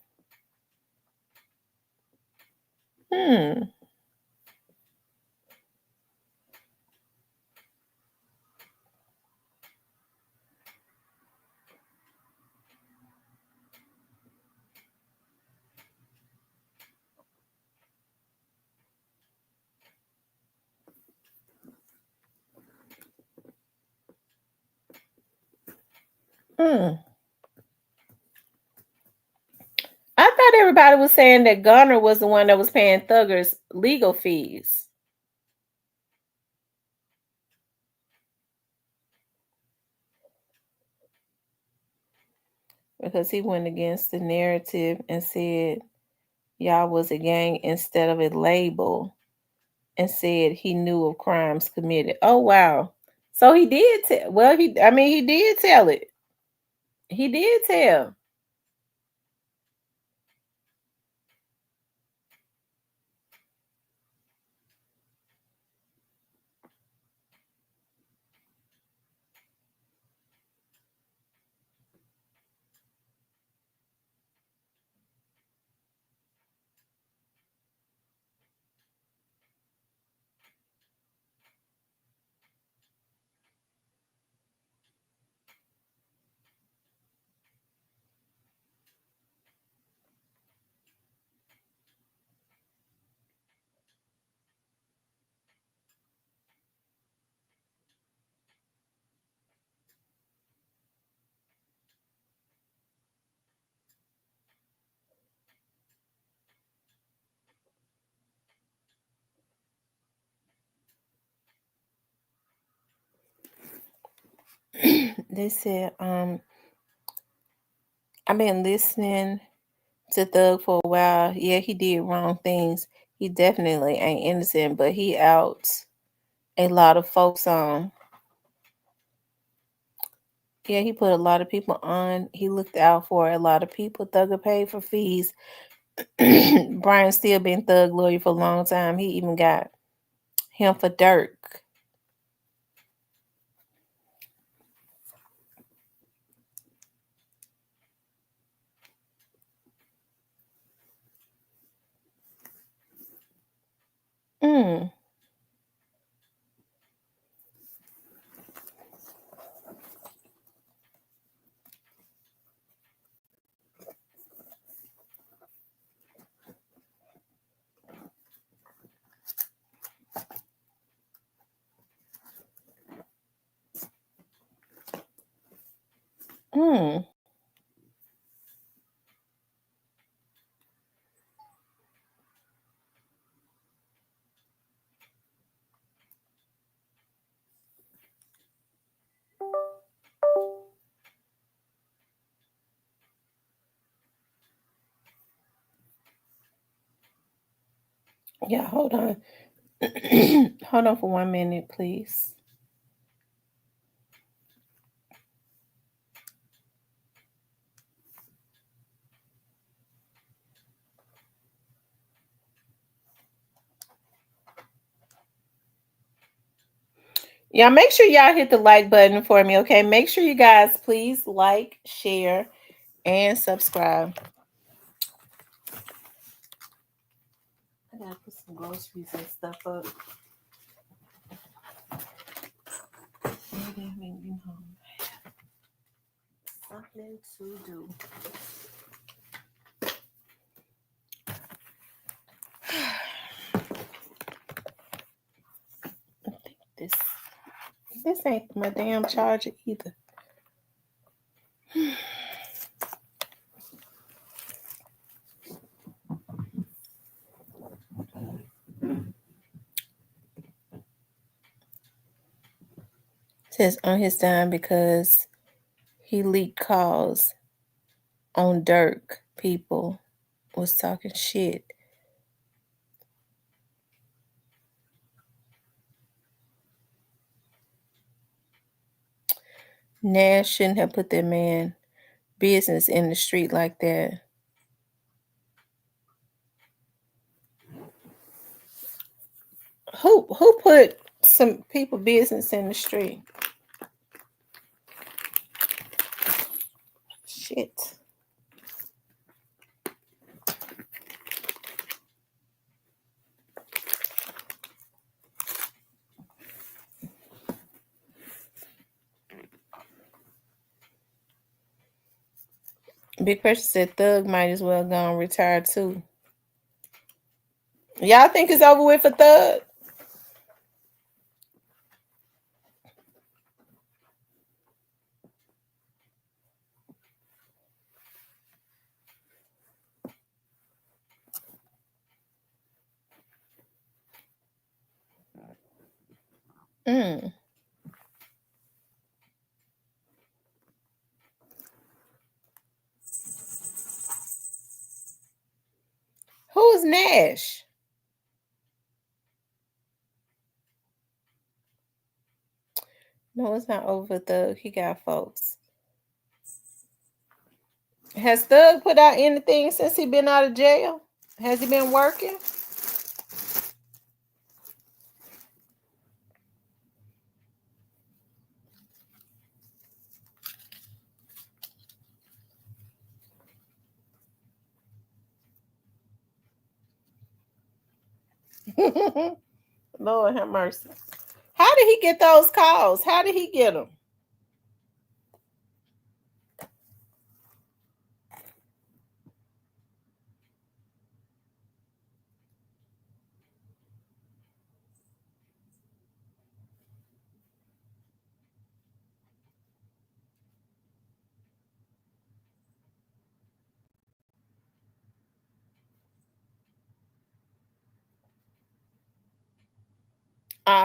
Hmm. Hmm. I thought everybody was saying that Gunner was the one that was paying Thugger's legal fees. Because he went against the narrative and said y'all was a gang instead of a label and said he knew of crimes committed. Oh wow. So he did tell. Well, he did tell it. He did tell. They said, I've been listening to Thug for a while. Yeah, he did wrong things. He definitely ain't innocent, but he out a lot of folks on. Yeah, he put a lot of people on. He looked out for a lot of people. Thugger paid for fees. Brian still been Thug lawyer for a long time. He even got him for Dirk. Mm. Mm. Yeah, hold on. Hold on for 1 minute, please. Yeah, make sure y'all hit the like button for me, okay? Make sure you guys please like, share, and subscribe. I gotta put some groceries and stuff up. Maybe I make you home. Something to do. I think this ain't my damn charger either. Says on his time because he leaked calls on Dirk. People was talking shit. Nash shouldn't have put that man business in the street like that. Who put some people business in the street? Shit. Big Pressure said Thug might as well go and retire too. Y'all think it's over with for Thug? Mm. Who's Nash? No, it's not over for Thug. He got folks. Has Thug put out anything since he been out of jail? Has he been working? Lord have mercy. How did he get those calls? How did he get them?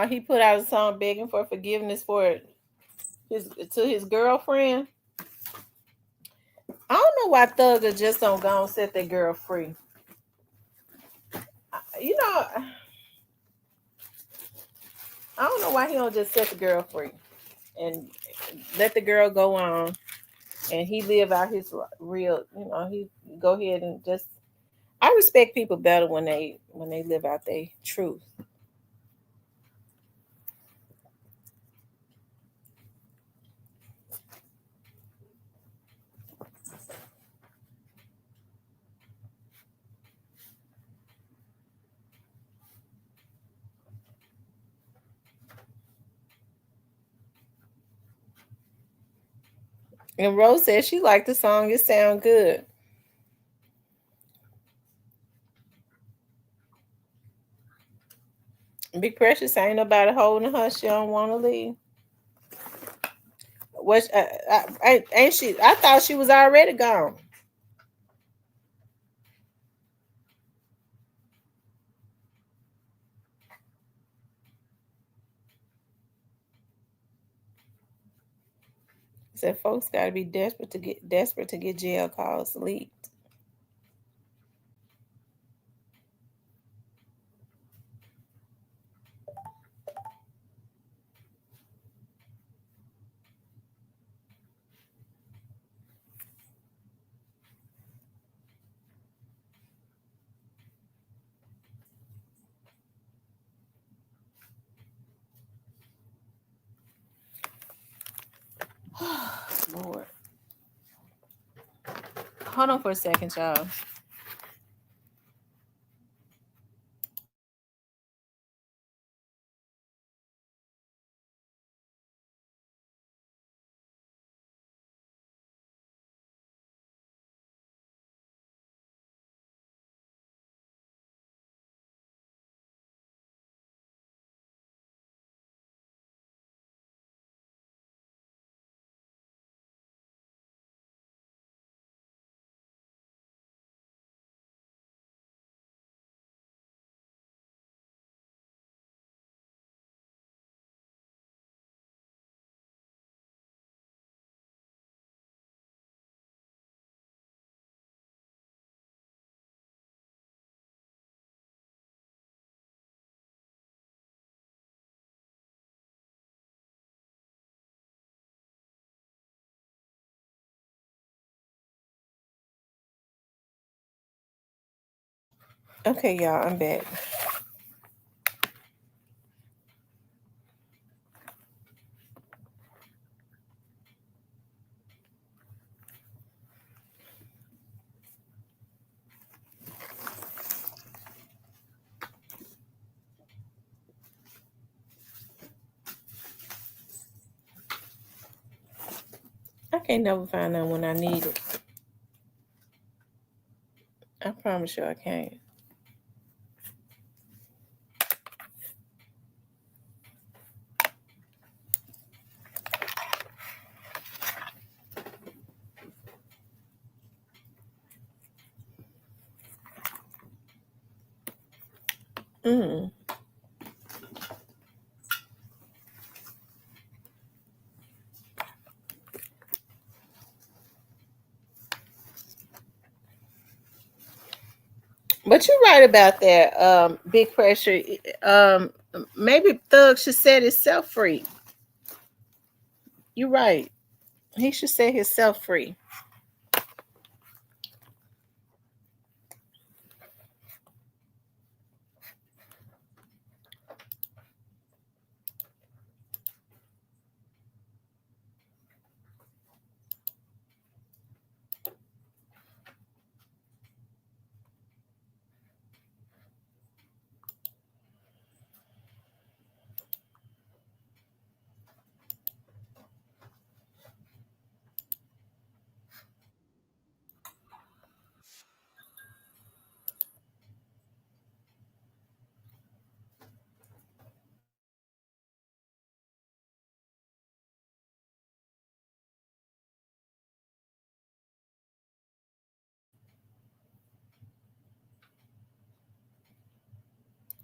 He put out a song begging for forgiveness for it. his girlfriend. I don't know why Thugger just don't go and set that girl free. You know, I don't know why he don't just set the girl free and let the girl go on and he live out his real. He go ahead and just. I respect people better when they live out their truth. And Rose said she liked the song. It sound good. Big Precious ain't nobody holding her. She don't want to leave. What? Ain't she? I thought she was already gone. Said folks got to be desperate to get jail calls leaked. Lord, hold on for a second, y'all. Okay, y'all, I'm back. I can't never find out when I need it. I promise you I can't. Mm. But you're right about that, Big Pressure. Maybe Thug should set himself free. You're right. He should set himself free.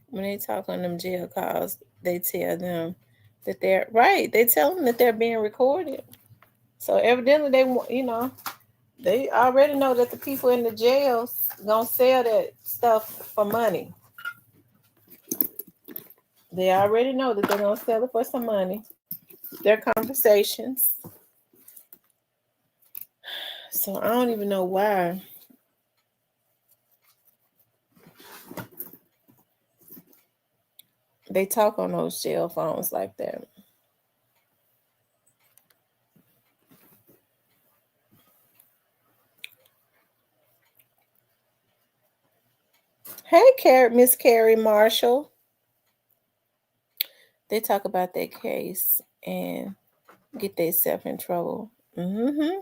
When they talk on them jail calls, they tell them that they're right. They tell them that they're being recorded. So evidently they want, they already know that the people in the jails gonna sell that stuff for money. They already know that they're gonna sell it for some money. Their conversations. So I don't even know why. They talk on those jail phones like that. Hey, Miss Carrie Marshall. They talk about that case and get themselves in trouble. Mm-hmm.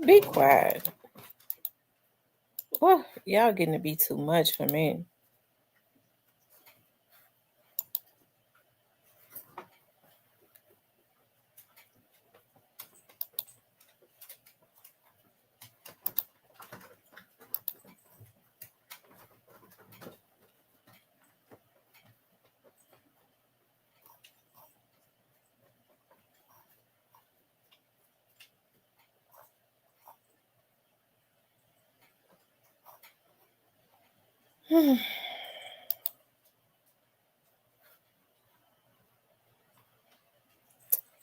Be quiet. Well, y'all getting to be too much for me.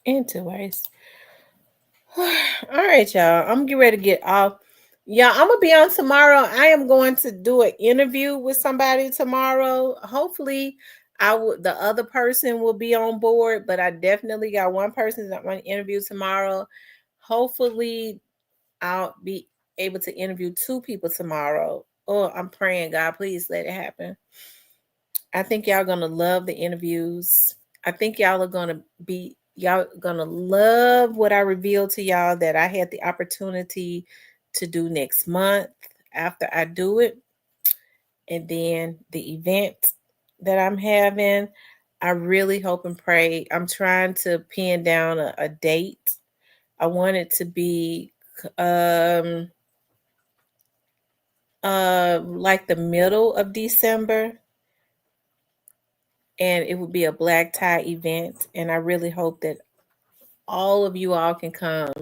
Anyways. All right, y'all. I'm getting ready to get off. Yeah, I'm gonna be on tomorrow. I am going to do an interview with somebody tomorrow. Hopefully, the other person will be on board, but I definitely got one person that I want to interview tomorrow. Hopefully, I'll be able to interview two people tomorrow. Oh, I'm praying, God, please let it happen. I think y'all gonna love the interviews. I think y'all gonna love what I revealed to y'all that I had the opportunity to do next month after I do it. And then the event that I'm having, I really hope and pray. I'm trying to pin down a date. I want it to be like the middle of December, and it would be a black tie event. And I really hope that all of you all can come.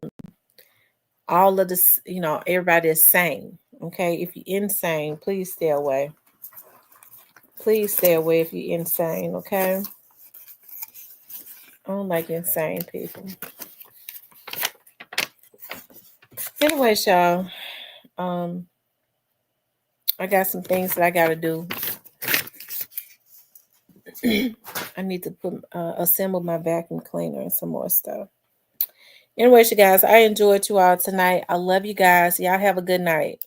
All of this, everybody is sane. Okay. If you're insane, please stay away. Please stay away if you're insane. Okay. I don't like insane people. Anyway, y'all, I got some things that I got to do. I need to assemble my vacuum cleaner and some more stuff. Anyways, you guys, I enjoyed you all tonight. I love you guys. Y'all have a good night.